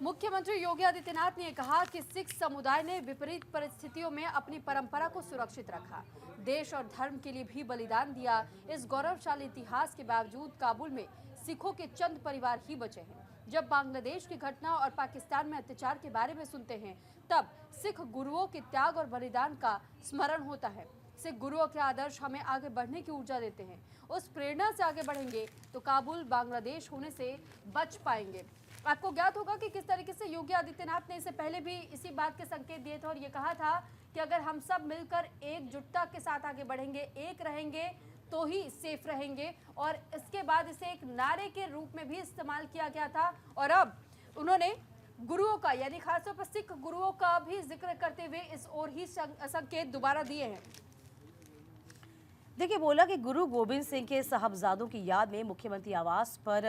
मुख्यमंत्री योगी आदित्यनाथ ने कहा कि सिख समुदाय ने विपरीत परिस्थितियों में अपनी परंपरा को सुरक्षित रखा, देश और धर्म के लिए भी बलिदान दिया। इस गौरवशाली इतिहास के बावजूद काबुल में सिखों के चंद परिवार ही बचे हैं। जब बांग्लादेश की घटना और पाकिस्तान में अत्याचार के बारे में सुनते हैं तब सिख गुरुओं के त्याग और बलिदान का स्मरण होता है। सिख गुरुओं के आदर्श हमें आगे बढ़ने की ऊर्जा देते हैं। उस प्रेरणा से आगे बढ़ेंगे तो काबुल बांग्लादेश होने से बच पाएंगे। आपको ज्ञात होगा कि किस तरीके से योगी आदित्यनाथ ने इससे पहले भी इसी बात के संकेत दिए थे और ये कहा था कि अगर हम सब मिलकर एकजुटता के साथ आगे बढ़ेंगे, एक रहेंगे तो ही सेफ रहेंगे। और इसके बाद इसे एक नारे के रूप में भी इस्तेमाल किया गया था और अब उन्होंने गुरुओं का यानी खासतौर पर सिख गुरुओं का भी जिक्र करते हुए इस ओर ही संकेत दोबारा दिए हैं। देखिए, बोला कि गुरु गोविंद सिंह के साहबजादों की याद में मुख्यमंत्री आवास पर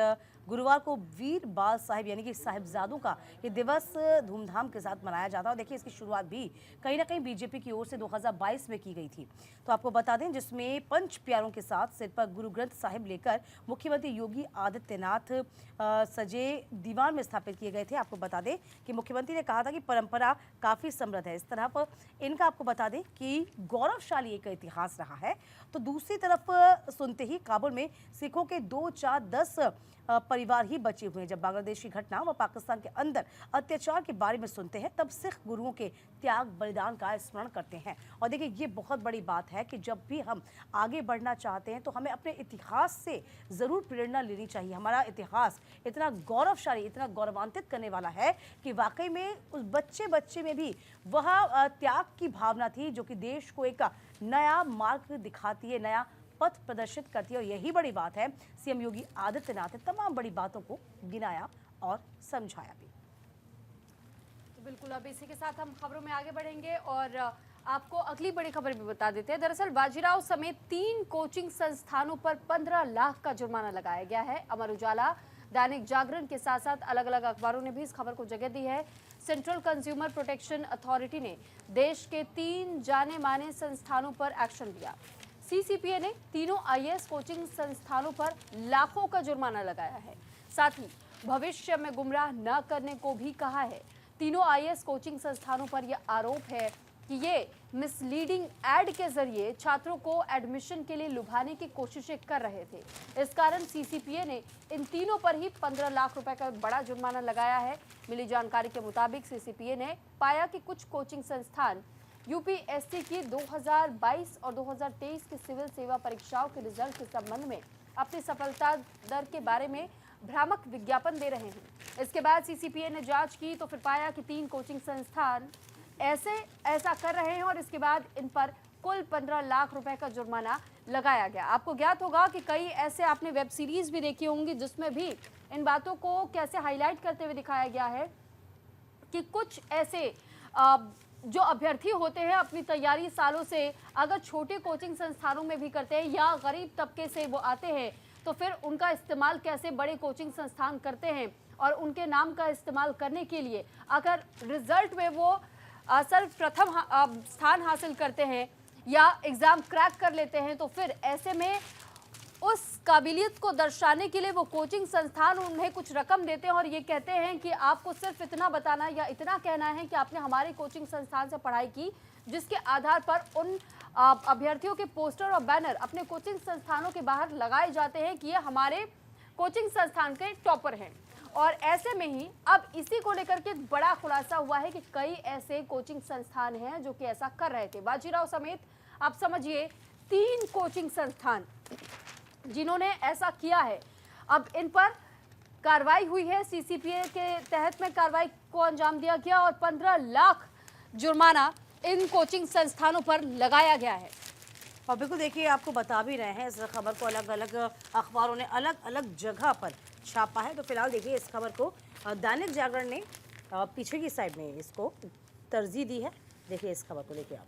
गुरुवार को वीर बाल साहिब यानी कि साहिबजादों का ये दिवस धूमधाम के साथ मनाया जाता है। और देखिए, इसकी शुरुआत भी कहीं ना कहीं बीजेपी की ओर से 2022 में की गई थी। तो आपको बता दें, जिसमें पंच प्यारों के साथ सिर पर गुरु ग्रंथ साहिब लेकर मुख्यमंत्री योगी आदित्यनाथ सजे दीवान में स्थापित किए गए थे। आपको बता दें कि मुख्यमंत्री ने कहा था कि परंपरा काफ़ी समृद्ध है। इस तरह पर इनका आपको बता दें कि गौरवशाली एक इतिहास रहा है। तो दूसरी तरफ सुनते ही काबुल में सिखों के 2, 4, 10 परिवार ही बचे हुए हैं। जब बांग्लादेश की घटना व पाकिस्तान के अंदर अत्याचार के बारे में सुनते हैं, तब सिख गुरुओं के त्याग बलिदान का स्मरण करते हैं। और देखिए, ये बहुत बड़ी बात है कि जब भी हम आगे बढ़ना चाहते हैं तो हमें अपने इतिहास से ज़रूर प्रेरणा लेनी चाहिए। हमारा इतिहास इतना गौरवशाली, इतना गौरवान्वित करने वाला है कि वाकई में उस बच्चे में भी वह त्याग की भावना थी, जो कि देश को एक नया मार्ग दिखाती है, नया पथ प्रदर्शित करती है। और यही बड़ी बात है, सीएम योगी आदित्यनाथ ने तमाम बड़ी बातों को गिनाया और समझाया भी। तो बिल्कुल, अब इसी के साथ हम खबरों में आगे बढ़ेंगे और आपको अगली बड़ी खबर भी बता देते हैं। दरअसल बाजीराव समेत 3 कोचिंग संस्थानों पर 15 लाख का जुर्माना लगाया गया है। अमर उजाला, दैनिक जागरण के साथ साथ अलग अलग अखबारों ने भी इस खबर को जगह दी है। सेंट्रल कंज्यूमर प्रोटेक्शन अथॉरिटी ने देश के 3 जाने माने संस्थानों पर एक्शन लिया। सीसीपीए ने तीनों आईएएस कोचिंग संस्थानों पर लाखों का जुर्माना लगाया है। साथ ही भविष्य में गुमराह न करने को भी कहा है। तीनों आईएएस कोचिंग संस्थानों पर यह आरोप है कि ये मिसलीडिंग एड के जरिए छात्रों को एडमिशन के लिए लुभाने की कोशिशें कर रहे थे। इस कारण सीसीपीए ने इन तीनों पर ही 15 लाख रुपए का बड़ा जुर्माना लगाया है। मिली जानकारी के मुताबिक सीसीपीए ने पाया कि कुछ कोचिंग संस्थान यूपीएससी की 2022 और 2023 की सिविल सेवा परीक्षाओं के रिजल्ट के संबंध में अपनी सफलता दर के बारे में भ्रामक विज्ञापन दे रहे हैं। इसके बाद सीसीपीए ने जांच की तो फिर पाया कि 3 कोचिंग संस्थान ऐसा कर रहे हैं और इसके बाद इन पर कुल 15 लाख रुपए का जुर्माना लगाया गया। आपको ज्ञात होगा कि कई ऐसे आपने वेब सीरीज भी देखी होंगी जिसमें भी इन बातों को कैसे हाईलाइट करते हुए दिखाया गया है कि कुछ ऐसे जो अभ्यर्थी होते हैं अपनी तैयारी सालों से अगर छोटे कोचिंग संस्थानों में भी करते हैं या गरीब तबके से वो आते हैं तो फिर उनका इस्तेमाल कैसे बड़े कोचिंग संस्थान करते हैं और उनके नाम का इस्तेमाल करने के लिए अगर रिजल्ट में वो सर्वप्रथम स्थान हासिल करते हैं या एग्ज़ाम क्रैक कर लेते हैं तो फिर ऐसे में उस काबिलियत को दर्शाने के लिए वो कोचिंग संस्थान उन्हें कुछ रकम देते हैं और ये कहते हैं कि आपको सिर्फ इतना बताना या इतना कहना है कि आपने हमारे कोचिंग संस्थान से पढ़ाई की, जिसके आधार पर उन अभ्यर्थियों के पोस्टर और बैनर अपने कोचिंग संस्थानों के बाहर लगाए जाते हैं कि ये हमारे कोचिंग संस्थान के टॉपर हैं। और ऐसे में ही अब इसी को लेकर के बड़ा खुलासा हुआ है कि कई ऐसे कोचिंग संस्थान हैं जो कि ऐसा कर रहे थे। बाजीराव समेत आप समझिए 3 कोचिंग संस्थान जिन्होंने ऐसा किया है, अब इन पर कार्रवाई हुई है। सीसीपीए के तहत में कार्रवाई को अंजाम दिया गया और 15 लाख जुर्माना इन कोचिंग संस्थानों पर लगाया गया है। और बिल्कुल देखिए, आपको बता भी रहे हैं, इस खबर को अलग अलग अखबारों ने अलग अलग जगह पर छापा है। तो फिलहाल देखिए, इस खबर को दैनिक जागरण ने पीछे की साइड में इसको तरजीह दी है। देखिए इस खबर को लेके आप।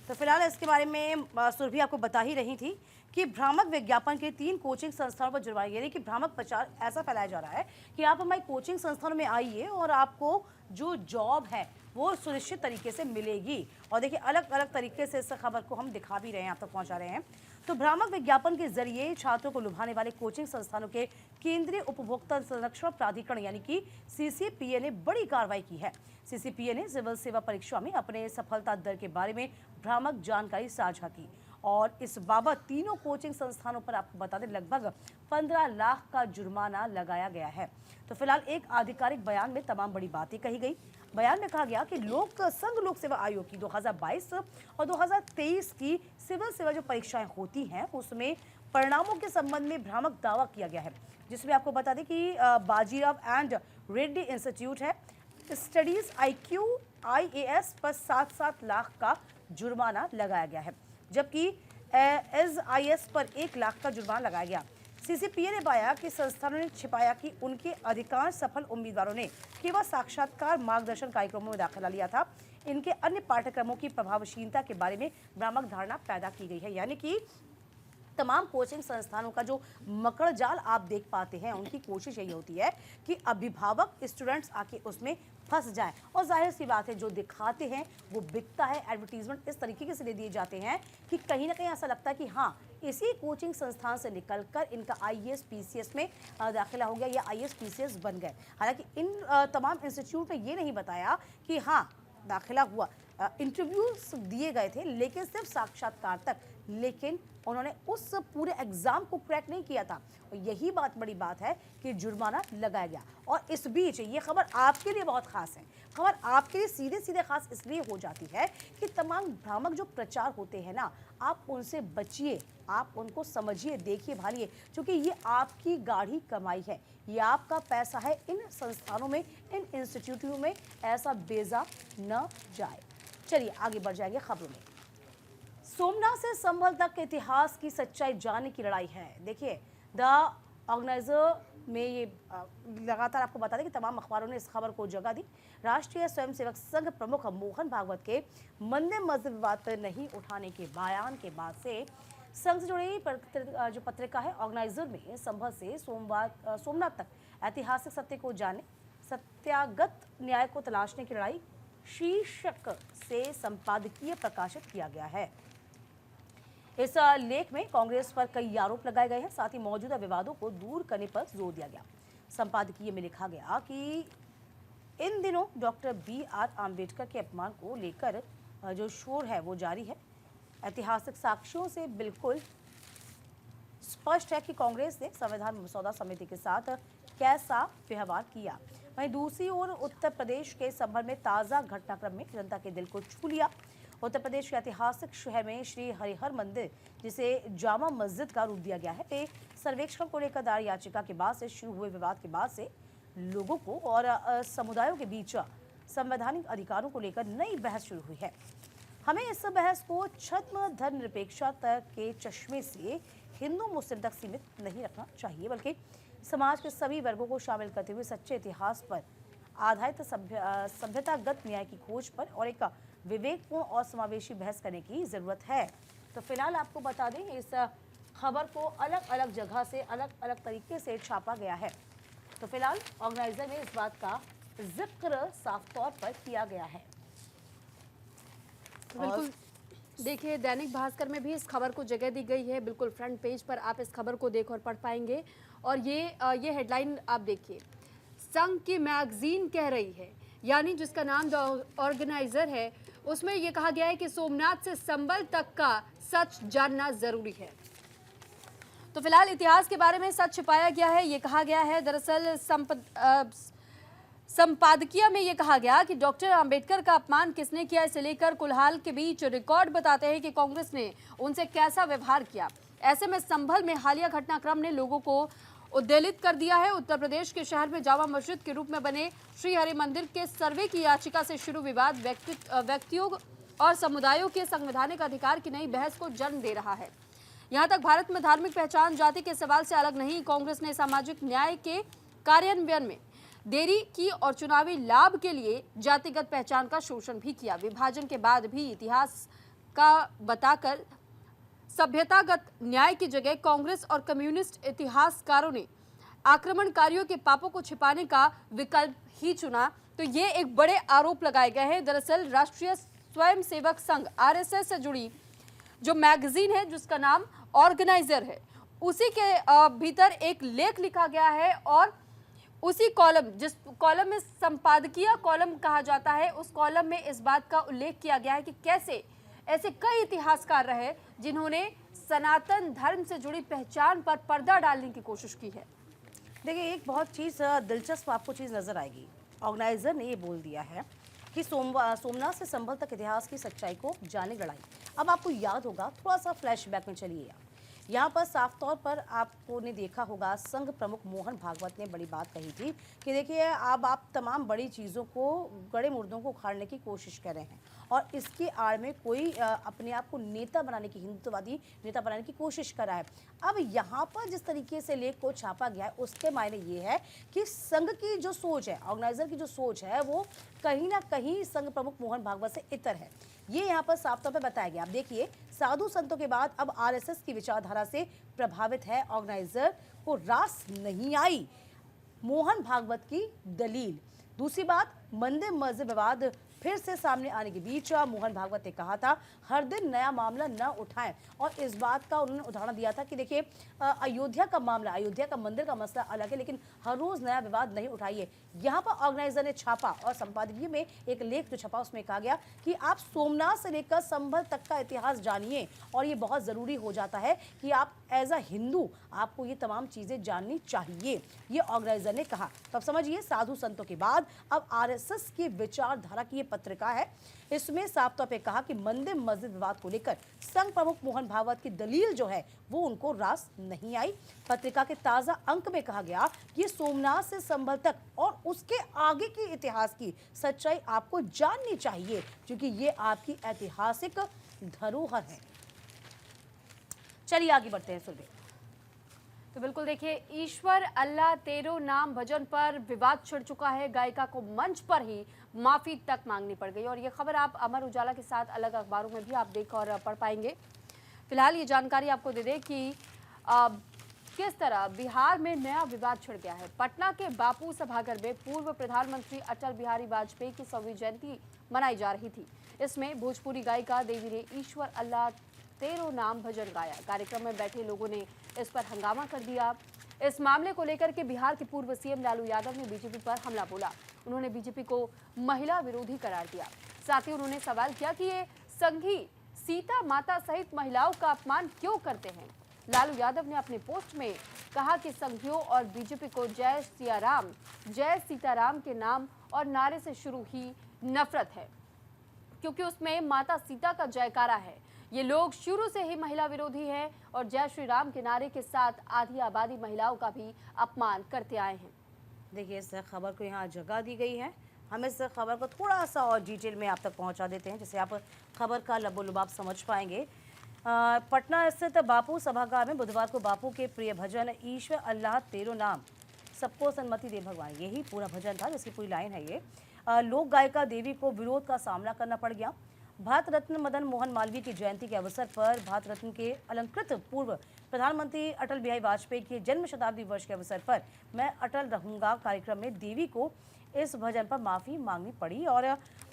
तो फिलहाल इसके बारे में सुरभि आपको बता ही रही थी कि भ्रामक विज्ञापन के 3 कोचिंग संस्थानों पर जुर्माना, यानी कि भ्रामक प्रचार ऐसा फैलाया जा रहा है कि आप हमारे कोचिंग संस्थानों में आइए और आपको जो जॉब है वो सुनिश्चित तरीके से मिलेगी। और देखिए, अलग अलग तरीके से इस खबर को हम दिखा भी रहे हैं, आप तक पहुंचा रहे हैं। तो भ्रामक विज्ञापन के जरिए छात्रों को लुभाने वाले कोचिंग संस्थानों के केंद्रीय उपभोक्ता संरक्षण प्राधिकरण यानी कि सीसीपीए ने बड़ी कार्रवाई की है। सीसीपीए ने सिविल सेवा परीक्षा में अपने सफलता दर के बारे में भ्रामक जानकारी साझा की और इस बाबत तीनों कोचिंग संस्थानों पर आपको बता दें लगभग 15 लाख का जुर्माना लगाया गया है। तो फिलहाल एक आधिकारिक बयान में तमाम बड़ी बातें कही गई। बयान में कहा गया कि संघ लोक सेवा आयोग की 2022 और 2023 की सिविल सेवा जो परीक्षाएं होती हैं उसमें परिणामों के संबंध में भ्रामक दावा किया गया है, जिसमें आपको बता दें कि बाजीराव एंड रेड्डी इंस्टीट्यूट है स्टडीज IQ IAS पर 7-7 लाख का जुर्माना लगाया गया है, जबकि SIS पर 1 लाख का जुर्माना लगाया गया। सीसीपीए ने पाया कि संस्थानों ने छिपाया कि उनके अधिकांश सफल उम्मीदवारों ने केवल साक्षात्कार मार्गदर्शन कार्यक्रमों में दाखिला लिया था। इनके अन्य पाठ्यक्रमों की प्रभावशीलता के बारे में भ्रामक धारणा पैदा की गई है। यानी कि तमाम कोचिंग संस्थानों का जो मकड़ जाल आप देख पाते हैं, उनकी कोशिश यही होती है कि अभिभावक स्टूडेंट्स आके उसमें फंस जाए। और जाहिर सी बात है, जो दिखाते हैं वो बिकता है। एडवर्टीजमेंट इस तरीके से दे दिए जाते हैं कि कहीं ना कहीं ऐसा लगता है कि हाँ, इसी कोचिंग संस्थान से निकलकर इनका आईएएस पीसीएस में दाखिला हो गया या आईएएस पीसीएस बन गए। हालांकि इन तमाम इंस्टीट्यूट ने ये नहीं बताया कि हाँ दाखिला हुआ, इंटरव्यूज दिए गए थे लेकिन सिर्फ साक्षात्कार तक, लेकिन उन्होंने उस पूरे एग्जाम को क्रैक नहीं किया था। और यही बात बड़ी बात है कि जुर्माना लगाया गया। और इस बीच ये खबर आपके लिए बहुत खास है। खबर आपके लिए सीधे सीधे खास इसलिए हो जाती है कि तमाम भ्रामक जो प्रचार होते हैं ना, आप उनसे बचिए, आप उनको समझिए, देखिए, भालिए, क्योंकि ये आपकी गाढ़ी कमाई है, ये आपका पैसा है। इन संस्थानों में, इन इंस्टीट्यूटों में ऐसा बेजा न जाए। चलिए आगे बढ़ जाएंगे खबरों में। सोमनाथ से संभल तक इतिहास की सच्चाई जानने की लड़ाई है। देखिए, द ऑर्गेनाइजर में ये लगातार आपको बता दें कि तमाम अखबारों ने इस खबर को जगह दी। राष्ट्रीय स्वयंसेवक संघ प्रमुख मोहन भागवत के मंदिर मस्जिद विवाद पर नहीं उठाने के बयान के बाद से संघ से जुड़ी जो पत्रिका है ऑर्गेनाइजर में संभल से सोमनाथ तक ऐतिहासिक सत्य को जानने, सत्यागत न्याय को तलाशने की लड़ाई शीर्षक से संपादकीय प्रकाशित किया गया है। इस लेख में कांग्रेस पर कई आरोप लगाए गए हैं, साथ ही मौजूदा विवादों को दूर करने पर जोर दिया गया। संपादकीय में लिखा गया कि इन दिनों डॉक्टर BR आम्बेडकर के अपमान को लेकर जो शोर है वो जारी है। ऐतिहासिक साक्ष्यों से बिल्कुल स्पष्ट है कि कांग्रेस ने संविधान मसौदा समिति के साथ कैसा व्यवहार किया। वहीं दूसरी ओर उत्तर प्रदेश के संभल में ताज़ा घटनाक्रम में जनता के दिल को छू लिया। उत्तर प्रदेश के ऐतिहासिक शहर में श्री हरिहर मंदिर, जिसे जामा मस्जिद का रूप दिया गया है, पे सर्वेक्षण को लेकर दायर याचिका के बाद से शुरू हुए विवाद के बाद से लोगों को और समुदायों के बीच संवैधानिक अधिकारों को लेकर नई बहस शुरू हुई है। हमें इस बहस को छद्म धर्मनिरपेक्षता के चश्मे से हिंदू मुस्लिम तक सीमित नहीं रखना चाहिए, बल्कि समाज के सभी वर्गों को शामिल करते हुए सच्चे इतिहास पर आधारित सभ्यतागत न्याय की खोज पर और एक विवेकपूर्ण और समावेशी बहस करने की जरूरत है। तो फिलहाल आपको बता दें, इस खबर को अलग अलग जगह से अलग अलग तरीके से छापा गया है। तो फिलहाल ऑर्गेनाइजर में इस बात का जिक्र साफ तौर पर किया गया है। बिल्कुल, देखिए दैनिक भास्कर में भी इस खबर को जगह दी गई है। बिल्कुल फ्रंट पेज पर आप इस खबर को देख और पढ़ पाएंगे। और ये हेडलाइन आप देखिए, संघ की मैगजीन कह रही है, यानी जिसका नाम द ऑर्गेनाइजर है, उसमें यह कहा गया है कि सोमनाथ से संभल तक का सच जानना जरूरी है। तो फिलहाल इतिहास के बारे में सच छिपाया गया है, ये कहा गया है। दरअसल संपादकीय में यह कहा गया कि डॉक्टर अंबेडकर का अपमान किसने किया, इसे लेकर कुलहाल के बीच रिकॉर्ड बताते हैं कि कांग्रेस ने उनसे कैसा व्यवहार किया। ऐसे में संभल में हालिया घटनाक्रम ने लोगों को उद्वेलित कर दिया है। उत्तर प्रदेश के शहर में जामा मस्जिद के रूप में बने श्री हरि मंदिर के सर्वे की याचिका से शुरू विवाद व्यक्तियों और समुदायों के संवैधानिक अधिकार की नई बहस को जन्म दे रहा है। यहाँ तक भारत में धार्मिक पहचान जाति के सवाल से अलग नहीं। कांग्रेस ने सामाजिक न्याय के कार्यान्वयन में देरी की और चुनावी लाभ के लिए जातिगत पहचान का शोषण भी किया। विभाजन के बाद भी इतिहास का बताकर सभ्यतागत न्याय की जगह कांग्रेस और कम्युनिस्ट इतिहासकारों ने आक्रमणकारियों के पापों को छिपाने का विकल्प ही चुना। तो ये एक बड़े आरोप लगाए गए हैं। दरअसल राष्ट्रीय स्वयंसेवक संघ RSS से जुड़ी जो मैगजीन है, जिसका नाम ऑर्गेनाइजर है, उसी के भीतर एक लेख लिखा गया है और उसी कॉलम, जिस कॉलम में संपादकीय कॉलम कहा जाता है, उस कॉलम में इस बात का उल्लेख किया गया है कि कैसे ऐसे कई इतिहासकार रहे जिन्होंने सनातन धर्म से जुड़ी पहचान पर पर्दा डालने की कोशिश की है। देखिए, एक बहुत चीज़ दिलचस्प आपको चीज़ नज़र आएगी। ऑर्गेनाइजर ने ये बोल दिया है कि सोमनाथ से संभल तक इतिहास की सच्चाई को जाने लड़ाई। अब आपको याद होगा, थोड़ा सा फ्लैशबैक में चलिए। यहाँ पर साफ तौर पर आपको ने देखा होगा, संघ प्रमुख मोहन भागवत ने बड़ी बात कही थी कि देखिए अब आप तमाम बड़ी चीज़ों को, गड़े मुर्दों को उखाड़ने की कोशिश कर रहे हैं और इसकी आड़ में कोई अपने आप को नेता बनाने की, हिंदुत्ववादी नेता बनाने की कोशिश कर रहा है। अब यहाँ पर जिस तरीके से लेख को छापा गया है उसके मायने ये है कि संघ की जो सोच है, ऑर्गेनाइजर की जो सोच है, वो कहीं ना कहीं संघ प्रमुख मोहन भागवत से इतर है। ये यहाँ पर साफ तौर पर बताया गया। आप देखिए, साधु संतों के बाद अब आरएसएस की विचारधारा से प्रभावित है ऑर्गेनाइजर को रास नहीं आई, मोहन भागवत की दलील। दूसरी बात, मंदिर मस्जिद विवाद फिर से सामने आने के बीच मोहन भागवत ने कहा था हर दिन नया मामला न उठाएं, और इस बात का उन्होंने उदाहरण दिया था कि देखिए अयोध्या का मामला, अयोध्या का मंदिर का मसला अलग है, लेकिन हर रोज नया विवाद नहीं उठाइए। यहाँ पर ऑर्गेनाइजर ने छापा और संपादकीय में एक लेख जो छपा उसमें कहा गया कि आप सोमनाथ से लेकर संभल तक का इतिहास जानिए, और ये बहुत ज़रूरी हो जाता है कि आप एज अ हिंदू आपको ये तमाम चीज़ें जाननी चाहिए, ये ऑर्गेनाइजर ने कहा। तो अब समझिए, साधु संतों के बाद अब आरएसएस की विचारधारा की ये पत्रिका है। इसमें साफ तौर पे कहा कि मंदिर मस्जिद विवाद को लेकर संघ प्रमुख मोहन भागवत की दलील जो है वो उनको रास नहीं आई। पत्रिका के ताजा अंक में कहा गया कि सोमनाथ से संभल तक और उसके आगे के इतिहास की सच्चाई आपको जाननी चाहिए, क्योंकि ये आपकी ऐतिहासिक धरोहर है। चलिए आगे बढ़ते हैं सुरभि। तो बिल्कुल देखिए, ईश्वर अल्लाह तेरो नाम भजन पर विवाद छिड़ चुका है। गायिका को मंच पर ही माफी तक मांगनी पड़ गई, और ये खबर आप अमर उजाला के साथ अलग अखबारों में भी आप देख और पढ़ पाएंगे। फिलहाल ये जानकारी आपको दे दें कि किस तरह बिहार में नया विवाद छिड़ गया है। पटना के बापू सभागार में पूर्व प्रधानमंत्री अटल बिहारी वाजपेयी की 100वीं जयंती मनाई जा रही थी। इसमें भोजपुरी गायिका देवी ने ईश्वर अल्लाह तेरो नाम भजन गाया। कार्यक्रम में बैठे लोगों ने इस पर हंगामा कर दिया। इस मामले को लेकर के बिहार के पूर्व सीएम लालू यादव ने बीजेपी पर हमला बोला। उन्होंने बीजेपी को महिला विरोधी करार दिया। साथ ही उन्होंने सवाल किया कि ये संघी सीता माता सहित महिलाओं का अपमान क्यों करते हैं। लालू यादव ने अपने पोस्ट में कहा कि संघियों और बीजेपी को जय सिया राम, जय सीताराम के नाम और नारे से शुरू ही नफरत है, क्योंकि उसमें माता सीता का जयकारा है। ये लोग शुरू से ही महिला विरोधी हैं और जय श्री राम के नारे के साथ आधी आबादी महिलाओं का भी अपमान करते आए हैं। देखिए, इस खबर को यहाँ जगह दी गई है। हम इस खबर को थोड़ा सा और डिटेल में आप तक पहुँचा देते हैं, जिससे आप खबर का लबोलुबाब समझ पाएंगे। पटना स्थित बापू सभागार में बुधवार को बापू के प्रिय भजन ईश्वर अल्लाह तेरो नाम सबको सन्मति दे भगवान, यही पूरा भजन था, जिसकी पूरी लाइन है ये। लोक गायिका देवी को विरोध का सामना करना पड़ गया। भारत रत्न मदन मोहन मालवीय की जयंती के अवसर पर भारत रत्न के अलंकृत पूर्व प्रधानमंत्री अटल बिहारी वाजपेयी के जन्म शताब्दी वर्ष के अवसर पर मैं अटल रहूंगा कार्यक्रम में देवी को इस भजन पर माफी मांगनी पड़ी और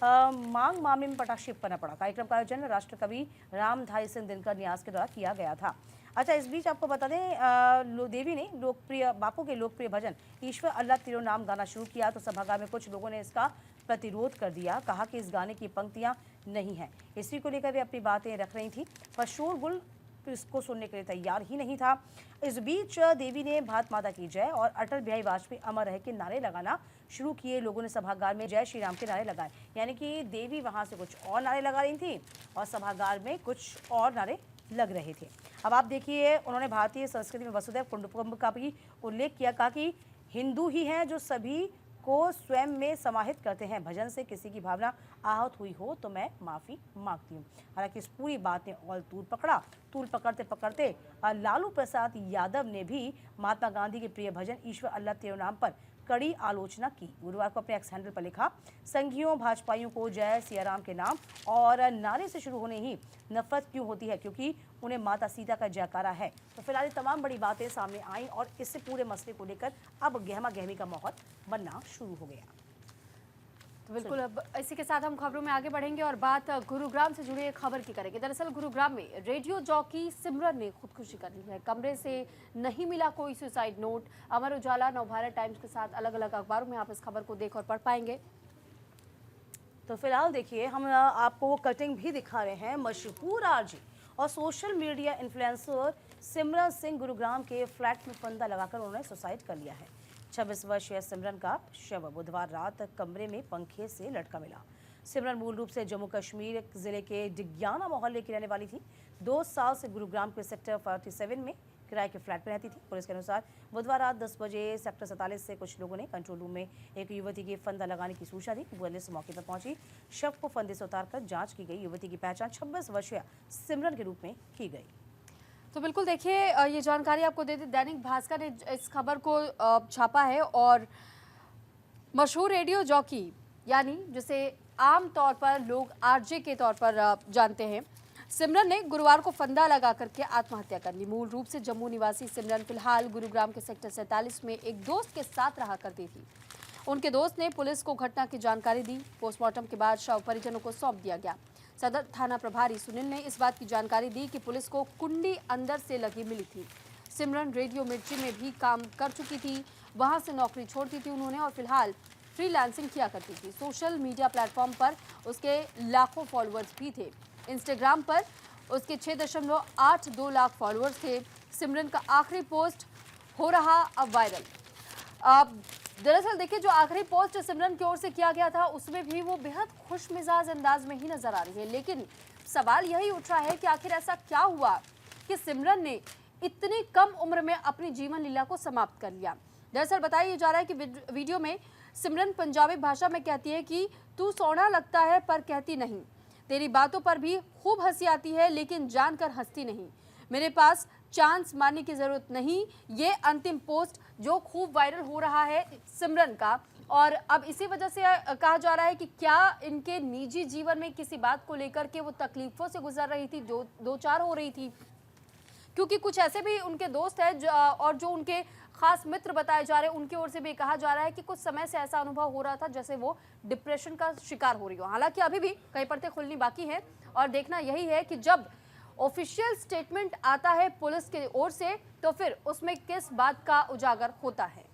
मांग मामले में पटाक्षेप करना पड़ा। कार्यक्रम का आयोजन राष्ट्र कवि रामधारी सिंह दिनकर न्यास के द्वारा किया गया था। अच्छा, इस बीच आपको बता दें, देवी ने लोकप्रिय बापू के लोकप्रिय भजन ईश्वर अल्लाह तेरो नाम गाना शुरू किया तो सभागार में कुछ लोगों ने इसका प्रतिरोध कर दिया। कहा कि इस गाने की पंक्तियां नहीं हैं। इसी को लेकर वे अपनी बातें रख रही थी, पर शोरगुल इसको सुनने के लिए तैयार ही नहीं था। इस बीच देवी ने भारत माता की जय और अटल बिहारी वाजपेयी अमर रहे के नारे लगाना शुरू किए। लोगों ने सभागार में जय श्री राम के नारे लगाए, यानी कि देवी वहां से कुछ और नारे लगा रही थी और सभागार में कुछ और नारे लग रहे थे। अब आप देखिए, उन्होंने भारतीय संस्कृति में वसुधैव कुटुंबकम का भी उल्लेख किया। कहा कि हिंदू ही हैं जो सभी को स्वयं में समाहित करते हैं। भजन से किसी की भावना आहत हुई हो तो मैं माफ़ी मांगती हूँ। हालांकि इस पूरी बात ने और तूल पकड़ा। तूल पकड़ते पकड़ते लालू प्रसाद यादव ने भी महात्मा गांधी के प्रिय भजन ईश्वर अल्लाह तेरो नाम पर कड़ी आलोचना की। गुरुवार को अपने एक्स हैंडल पर लिखा, संघियों भाजपाइयों को जय सियाराम के नाम और नारे से शुरू होने ही नफरत क्यों होती है, क्योंकि उन्हें माता सीता का जयकारा है। तो फिलहाल तमाम बड़ी बातें सामने आई और इससे पूरे मसले को लेकर अब गहमा गहमी का माहौल बनना शुरू हो गया। तो बिल्कुल, अब इसी के साथ हम खबरों में आगे बढ़ेंगे और बात गुरुग्राम से जुड़ी एक खबर की करेंगे। दरअसल गुरुग्राम में रेडियो जॉकी सिमरन ने खुदकुशी कर ली है। कमरे से नहीं मिला कोई suicide note. Amar Ujala, Navbharat times के साथ अलग अलग अखबारों में आप इस खबर को देख और पढ़ पाएंगे। तो फिलहाल देखिए, हम आपको वो कटिंग भी दिखा रहे हैं। मशहूर आरजे और सोशल मीडिया इन्फ्लुएंसर सिमरन सिंह गुरुग्राम के फ्लैट में फंदा लगाकर उन्होंने सुसाइड कर लिया है। 26 वर्षीय सिमरन का शव बुधवार रात कमरे में पंखे से लटका मिला। सिमरन मूल रूप से जम्मू कश्मीर जिले के डिग्याना मोहल्ले की रहने वाली थी। 2 साल से गुरुग्राम के सेक्टर 47 में किराए के फ्लैट में रहती थी। पुलिस के अनुसार बुधवार रात 10 बजे सेक्टर 47 से कुछ लोगों ने कंट्रोल रूम में एक युवती के फंदा लगाने की सूचना दी। पुलिस मौके पर पहुंची, शव को फंदे से उतारकर जांच की गई। युवती की पहचान 26 वर्षीय सिमरन के रूप में की गई। तो बिल्कुल देखिए, ये जानकारी आपको दे दी, दैनिक भास्कर ने इस खबर को छापा है। और मशहूर रेडियो जॉकी, यानी जिसे आम तौर पर लोग आरजे के तौर पर जानते हैं, सिमरन ने गुरुवार को फंदा लगा करके आत्महत्या कर ली। मूल रूप से जम्मू निवासी सिमरन फिलहाल गुरुग्राम के सेक्टर 47 में एक दोस्त के साथ रहा करती थी। उनके दोस्त ने पुलिस को घटना की जानकारी दी। पोस्टमार्टम के बाद शव परिजनों को सौंप दिया गया। सदर थाना प्रभारी सुनील ने इस बात की जानकारी दी कि पुलिस को कुंडी अंदर से लगी मिली थी। सिमरन रेडियो मिर्ची में भी काम कर चुकी थी, वहां से नौकरी छोड़ दी थी उन्होंने और फिलहाल फ्रीलांसिंग किया करती थी। सोशल मीडिया प्लेटफॉर्म पर उसके लाखों फॉलोअर्स भी थे। इंस्टाग्राम पर उसके 6.82 लाख फॉलोअर्स थे। सिमरन का आखिरी पोस्ट हो रहा अब वायरल। दरअसल देखिए, जो आखिरी पोस्ट सिमरन की ओर से किया गया था उसमें भी वो बेहद खुश मिजाज अंदाज में ही नजर आ रही है। लेकिन सवाल यही उठ रहा है कि आखिर ऐसा क्या हुआ कि सिमरन ने इतनी कम उम्र में अपनी जीवन लीला को समाप्त कर लिया। दरअसल बताया जा रहा है कि वीडियो में सिमरन पंजाबी भाषा में कहती है कि तू सोना लगता है पर कहती नहीं, तेरी बातों पर भी खूब हंसी आती है लेकिन जानकर हंसती नहीं, मेरे पास चांस मारने की जरूरत नहीं। ये अंतिम पोस्ट जो खूब वायरल हो रहा है सिमरन का, और अब इसी वजह से कहा जा रहा है कि क्या इनके निजी जीवन में किसी बात को लेकर के वो तकलीफों से गुजर रही थी, जो दो चार हो रही थी, क्योंकि कुछ ऐसे भी उनके दोस्त हैं और जो उनके खास मित्र बताए जा रहे हैं, उनकी ओर से भी कहा जा रहा है कि कुछ समय से ऐसा अनुभव हो रहा था जैसे वो डिप्रेशन का शिकार हो रही हो। हालांकि अभी भी कई परतें खुलनी बाकी है और देखना यही है कि जब ऑफिशियल स्टेटमेंट आता है पुलिस की ओर से तो फिर उसमें किस बात का उजागर होता है।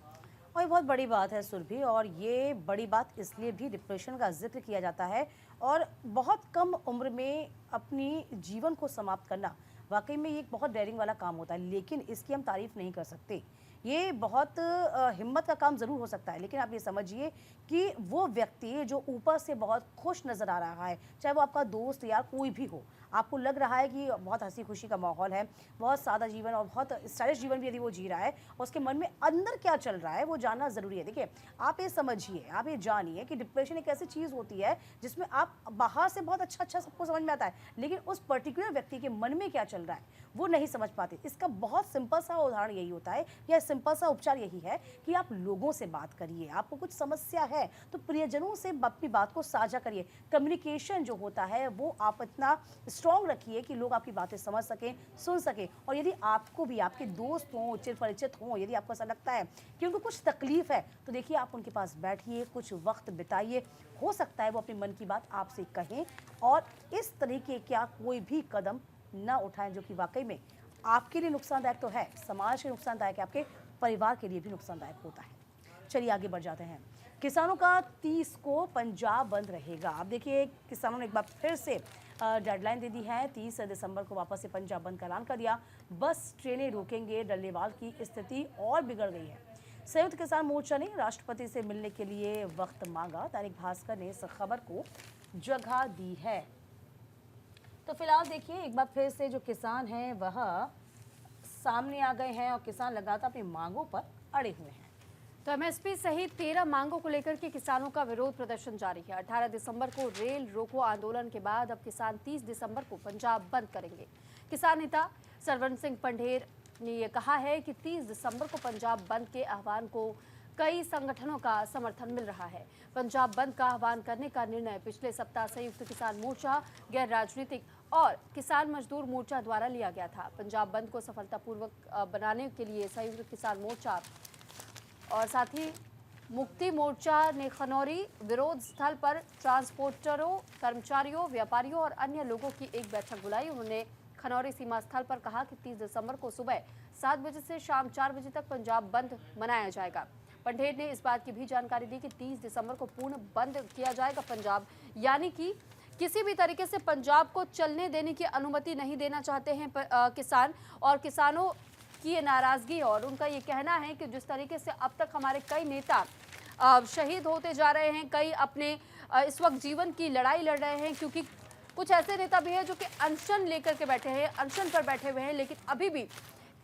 और ये बहुत बड़ी बात है सुरभि, और ये बड़ी बात इसलिए भी डिप्रेशन का जिक्र किया जाता है और बहुत कम उम्र में अपनी जीवन को समाप्त करना वाकई में ये एक बहुत डेयरिंग वाला काम होता है, लेकिन इसकी हम तारीफ नहीं कर सकते। ये बहुत हिम्मत का काम ज़रूर हो सकता है, लेकिन आप ये समझिए कि वो व्यक्ति जो ऊपर से बहुत खुश नज़र आ रहा है, चाहे वो आपका दोस्त या कोई भी हो, आपको लग रहा है कि बहुत हंसी खुशी का माहौल है, बहुत सादा जीवन और बहुत स्टाइलिश जीवन भी यदि वो जी रहा है, उसके मन में अंदर क्या चल रहा है वो जानना ज़रूरी है। देखिए, आप ये समझिए, आप ये जानिए कि डिप्रेशन एक ऐसी चीज़ होती है जिसमें आप बाहर से बहुत अच्छा सबको समझ में आता है, लेकिन उस पर्टिकुलर व्यक्ति के मन में क्या चल रहा है वो नहीं समझ पाते। इसका बहुत सिंपल सा उदाहरण यही होता है, या सिंपल सा उपचार यही है कि आप लोगों से बात करिए। आपको कुछ समस्या है तो प्रियजनों से अपनी बात को साझा करिए। कम्युनिकेशन जो होता है वो आप इतना स्ट्रॉन्ग रखिए कि लोग आपकी बातें समझ सकें, सुन सकें। और यदि आपको भी आपके दोस्त हों, चिर परिचित हों, यदि आपको ऐसा लगता है कि उनको कुछ तकलीफ है तो देखिए आप उनके पास बैठिए, कुछ वक्त बिताइए। हो सकता है वो अपनी मन की बात आपसे कहें और इस तरीके का कोई भी कदम ना उठाएं जो कि वाकई में आपके लिए नुकसानदायक तो है, समाज के नुकसानदायक है, आपके परिवार के लिए भी नुकसानदायक होता है। चलिए आगे बढ़ जाते हैं। किसानों का 30 को पंजाब बंद रहेगा। अब देखिए, किसानों ने एक बार फिर से डेडलाइन दे दी है। 30 दिसंबर को वापस से पंजाब बंद का ऐलान कर दिया। बस ट्रेनें रोकेंगे, डल्लेवाल की स्थिति और बिगड़ गई है। संयुक्त किसान मोर्चा ने राष्ट्रपति से मिलने के लिए वक्त मांगा। दैनिक भास्कर ने इस खबर को जगह दी है। तो फिलहाल देखिए, एक बार फिर से जो किसान हैं वह सामने आ गए हैं और किसान लगातार अपनी मांगों पर अड़े हुए हैं। तो एमएसपी सहित 13 मांगों को लेकर के किसानों का विरोध प्रदर्शन जारी है। 18 दिसंबर को रेल रोको आंदोलन के बाद अब किसान 30 दिसंबर को पंजाब बंद करेंगे। किसान नेता सरवण सिंह पंढेर ने यह कहा है कि 30 दिसंबर को पंजाब बंद के आह्वान को कई संगठनों का समर्थन मिल रहा है। पंजाब बंद का आह्वान करने का निर्णय पिछले सप्ताह संयुक्त किसान मोर्चा, गैर राजनीतिक और किसान मजदूर मोर्चा द्वारा लिया गया था। पंजाब बंद को सफलतापूर्वक बनाने के लिए संयुक्त किसान मोर्चा और साथ ही मुक्ति मोर्चा ने खनौरी विरोध स्थल पर ट्रांसपोर्टरों, कर्मचारियों, व्यापारियों और अन्य लोगों की एक बैठक बुलाई। उन्होंने खनौरी सीमा स्थल पर कहा कि 30 दिसंबर को सुबह 7 बजे से शाम 4 बजे तक पंजाब बंद मनाया जाएगा। पंढेर ने इस बात की भी जानकारी दी कि 30 दिसंबर को पूर्ण बंद किया जाएगा पंजाब, यानी कि किसी भी तरीके से पंजाब को चलने देने की अनुमति नहीं देना चाहते हैं किसान। और किसानों की ये नाराजगी और उनका ये कहना है कि जिस तरीके से अब तक हमारे कई नेता शहीद होते जा रहे हैं, कई अपने इस वक्त जीवन की लड़ाई लड़ रहे हैं, क्योंकि कुछ ऐसे नेता भी हैं जो कि अनशन लेकर के बैठे हैं, अनशन पर बैठे हुए हैं, लेकिन अभी भी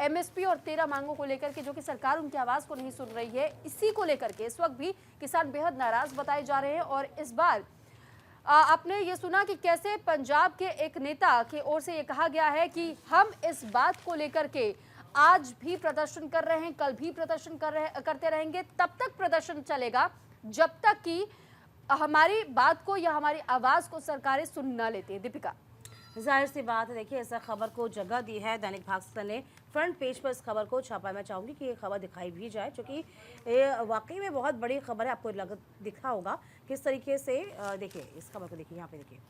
एमएसपी और 13 मांगों को लेकर के जो कि सरकार उनकी आवाज को नहीं सुन रही है, इसी को लेकर के इस वक्त भी किसान बेहद नाराज बताए जा रहे हैं। और इस बार आपने ये सुना कि कैसे पंजाब के एक नेता की ओर से ये कहा गया है कि हम इस बात को लेकर के आज भी प्रदर्शन कर रहे हैं, कल भी प्रदर्शन करते रहेंगे, तब तक प्रदर्शन चलेगा जब तक कि हमारी बात को या हमारी आवाज को सरकारें सुन ना लेती है। दीपिका, जाहिर सी बात है, देखिए ऐसा खबर को जगह दी है, दैनिक भास्कर ने फ्रंट पेज पर इस खबर को छापा है। मैं चाहूँगी कि ये खबर दिखाई भी जाए, क्योंकि ये वाकई में बहुत बड़ी खबर है। आपको दिखा होगा किस तरीके से, देखिए इस खबर को देखिए, यहाँ पे देखिए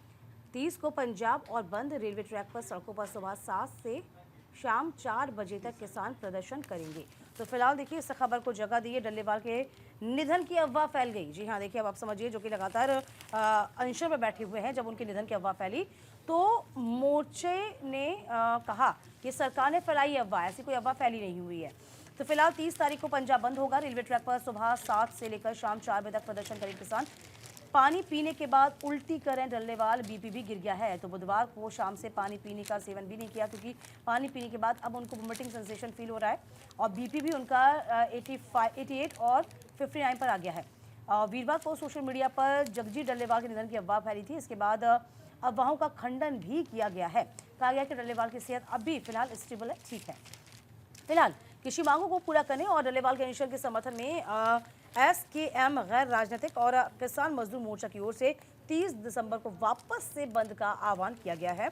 30 को पंजाब और बंद रेलवे ट्रैक पर सड़कों पर सुबह 7 से शाम 4 बजे तक किसान प्रदर्शन करेंगे। तो फिलहाल देखिए इस खबर को जगह दी है, डल्लेवाल के निधन की अफवाह फैल गई। जी हाँ, देखिए अब आप समझिए, जो कि लगातार अनशन पर बैठे हुए हैं, जब उनके निधन की अफवाह फैली तो मोर्चे ने कहा कि सरकार ने फैलाई अफवाह, ऐसी कोई अफवाह फैली नहीं हुई है। तो फिलहाल 30 तारीख को पंजाब बंद होगा, रेलवे ट्रैक पर सुबह 7 से लेकर शाम 4 बजे तक प्रदर्शन करेंगे किसान। पानी पीने के बाद उल्टी करें डल्लेवाल, बीपी भी गिर गया है। तो बुधवार को शाम से पानी पीने का सेवन भी नहीं किया, क्योंकि पानी पीने के बाद अब उनको वोमिटिंग सेंसेशन फील हो रहा है और बीपी भी उनका 88 और 59 पर आ गया है। वीरवार को सोशल मीडिया पर जगजीत डल्लेवाल के निधन की अफवाह फैली थी। इसके बाद अफवाहों का खंडन भी किया गया है। कहा गया कि डल्लेवाल की सेहत अब भी फिलहाल स्टेबल है, ठीक है। फिलहाल कृषि मांगों को पूरा करने और डल्लेवाल के अनशन के समर्थन में एसकेएम गैर राजनीतिक और किसान मजदूर मोर्चा की ओर से 30 दिसंबर को वापस से बंद का आह्वान किया गया है।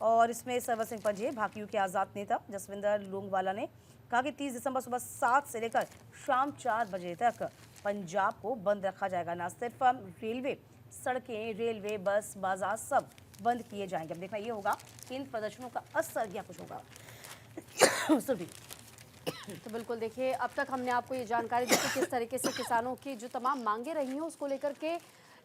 और इसमें सरवर सिंह पंजे, भाकियू के आज़ाद नेता जसविंदर लोंगवाला ने कहा कि 30 दिसंबर सुबह 7 से लेकर शाम 4 बजे तक पंजाब को बंद रखा जाएगा। न सिर्फ रेलवे, सड़कें, रेलवे, बस, बाजार सब बंद किए जाएंगे। अब देखना ये होगा कि इन प्रदर्शनों का असर क्या कुछ होगा। सुरभि, तो बिल्कुल देखिए, अब तक हमने आपको ये जानकारी दी कि किस तरीके से किसानों की जो तमाम मांगे रही हैं उसको लेकर के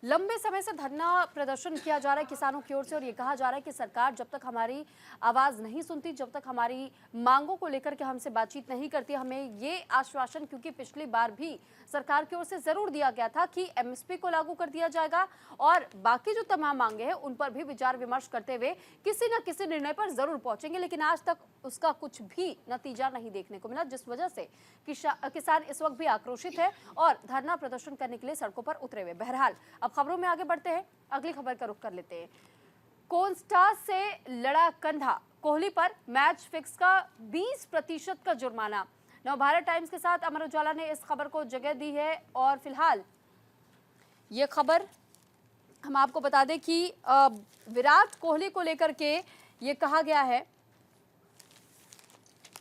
लंबे समय से धरना प्रदर्शन किया जा रहा है किसानों की ओर से। और ये कहा जा रहा है कि सरकार जब तक हमारी आवाज़ नहीं सुनती, जब तक हमारी मांगों को लेकर के हमसे बातचीत नहीं करती, हमें ये आश्वासन, क्योंकि पिछली बार भी सरकार की ओर से ज़रूर दिया गया था कि एमएसपी को लागू कर दिया जाएगा और बाकी जो तमाम मांगे हैं उन पर भी विचार विमर्श करते हुए किसी न किसी निर्णय पर ज़रूर पहुंचेंगे, लेकिन आज तक उसका कुछ भी नतीजा नहीं देखने को मिला, जिस वजह से किसान इस वक्त भी आक्रोशित है और धरना प्रदर्शन करने के लिए सड़कों पर उतरे हुए। बहरहाल अब खबरों में आगे बढ़ते हैं, अगली खबर का रुख कर लेते हैं। कोस्टा से लड़ा कंधा, कोहली पर मैच फिक्स का 20% का जुर्माना। नवभारत टाइम्स के साथ अमर उजाला ने इस खबर को जगह दी है और फिलहाल ये खबर हम आपको बता दें कि विराट कोहली को लेकर के ये कहा गया है।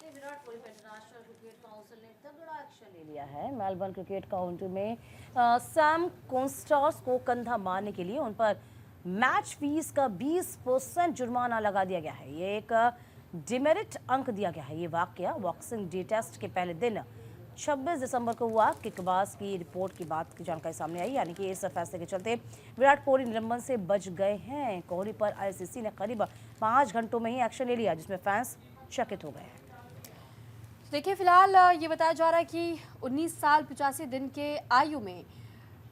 विराट कोहली पर इंटरनेशनल क्रिकेट काउंसिल ने तगड़ा एक्शन ले लिया है। मेलबर्न क्रिकेट काउंटी में सैम कॉन्स्टार्स को कंधा मारने के लिए उन पर मैच फीस का 20% जुर्माना लगा दिया गया है। ये एक डिमेरिट अंक दिया गया है। ये वाकया बॉक्सिंग डे टेस्ट के पहले दिन 26 दिसंबर को हुआ। किकबाज की रिपोर्ट की बात की जानकारी सामने आई, यानी कि इस फैसले के चलते विराट कोहली निलंबन से बच गए हैं। कोहली पर आईसीसी ने करीब 5 घंटों में ही एक्शन ले लिया, जिसमें फैंस चकित हो गए हैं। देखिए, फिलहाल ये बताया जा रहा है कि 19 साल 85 दिन के आयु में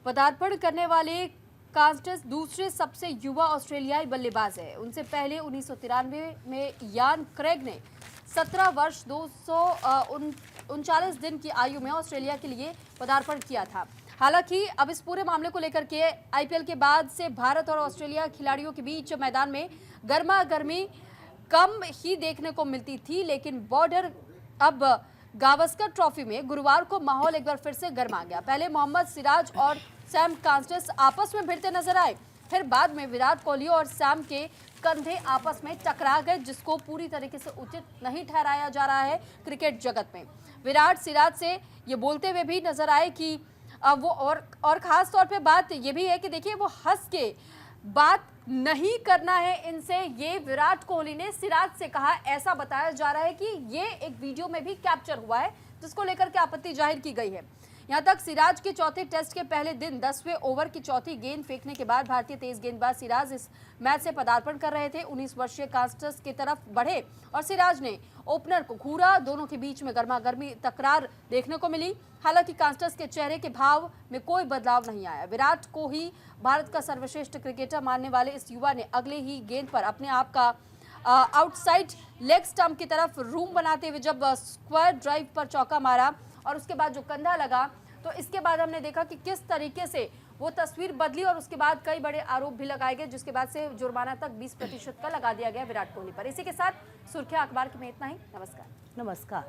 पदार्पण करने वाले कास्टस दूसरे सबसे युवा ऑस्ट्रेलियाई बल्लेबाज है। उनसे पहले 1993 में यान क्रेग ने 17 वर्ष 239 दिन की आयु में ऑस्ट्रेलिया के लिए पदार्पण किया था। हालांकि अब इस पूरे मामले को लेकर के आईपीएल के बाद से भारत और ऑस्ट्रेलिया खिलाड़ियों के बीच मैदान में गर्मा गर्मी कम ही देखने को मिलती थी, लेकिन बॉर्डर अब गावस्कर ट्रॉफी में गुरुवार को माहौल एक बार फिर से गर्मा गया। पहले मोहम्मद सिराज और सैम कॉन्स्टेंस आपस में भिड़ते नजर आए, फिर बाद में विराट कोहली और सैम के कंधे आपस में टकरा गए, जिसको पूरी तरीके से उचित नहीं ठहराया जा रहा है क्रिकेट जगत में। विराट सिराज से ये बोलते हुए भी नजर आए कि वो और खास तौर पे बात ये भी है कि देखिए, वो हंस के बात नहीं करना है इनसे, ये विराट कोहली ने सिराज से कहा। ऐसा बताया जा रहा है कि ये एक वीडियो में भी कैप्चर हुआ है, जिसको लेकर के आपत्ति जाहिर की गई है। यहां तक सिराज के चौथे टेस्ट के पहले दिन 10वें ओवर की चौथी गेंद फेंकने के बाद भारतीय तेज गेंदबाज सिराज इस मैच से पदार्पण कर रहे थे। 19 वर्षीय कास्टर्स की तरफ बढ़े और सिराज ने ओपनर को घूरा। दोनों के बीच में गर्मागर्मी तकरार देखने को मिली। हालांकि कास्टर्स के चेहरे के भाव में कोई बदलाव नहीं आया। विराट को ही भारत का सर्वश्रेष्ठ क्रिकेटर मानने वाले इस युवा ने अगले ही गेंद पर अपने आप का आउटसाइड लेग स्टंप की तरफ रूम बनाते हुए जब स्क्वायर ड्राइव पर चौका मारा और उसके बाद जो कंधा लगा, तो इसके बाद हमने देखा कि किस तरीके से वो तस्वीर बदली और उसके बाद कई बड़े आरोप भी लगाए गए, जिसके बाद से जुर्माना तक 20% का लगा दिया गया विराट कोहली पर। इसी के साथ सुर्खियां अखबार में इतना ही। नमस्कार। नमस्कार।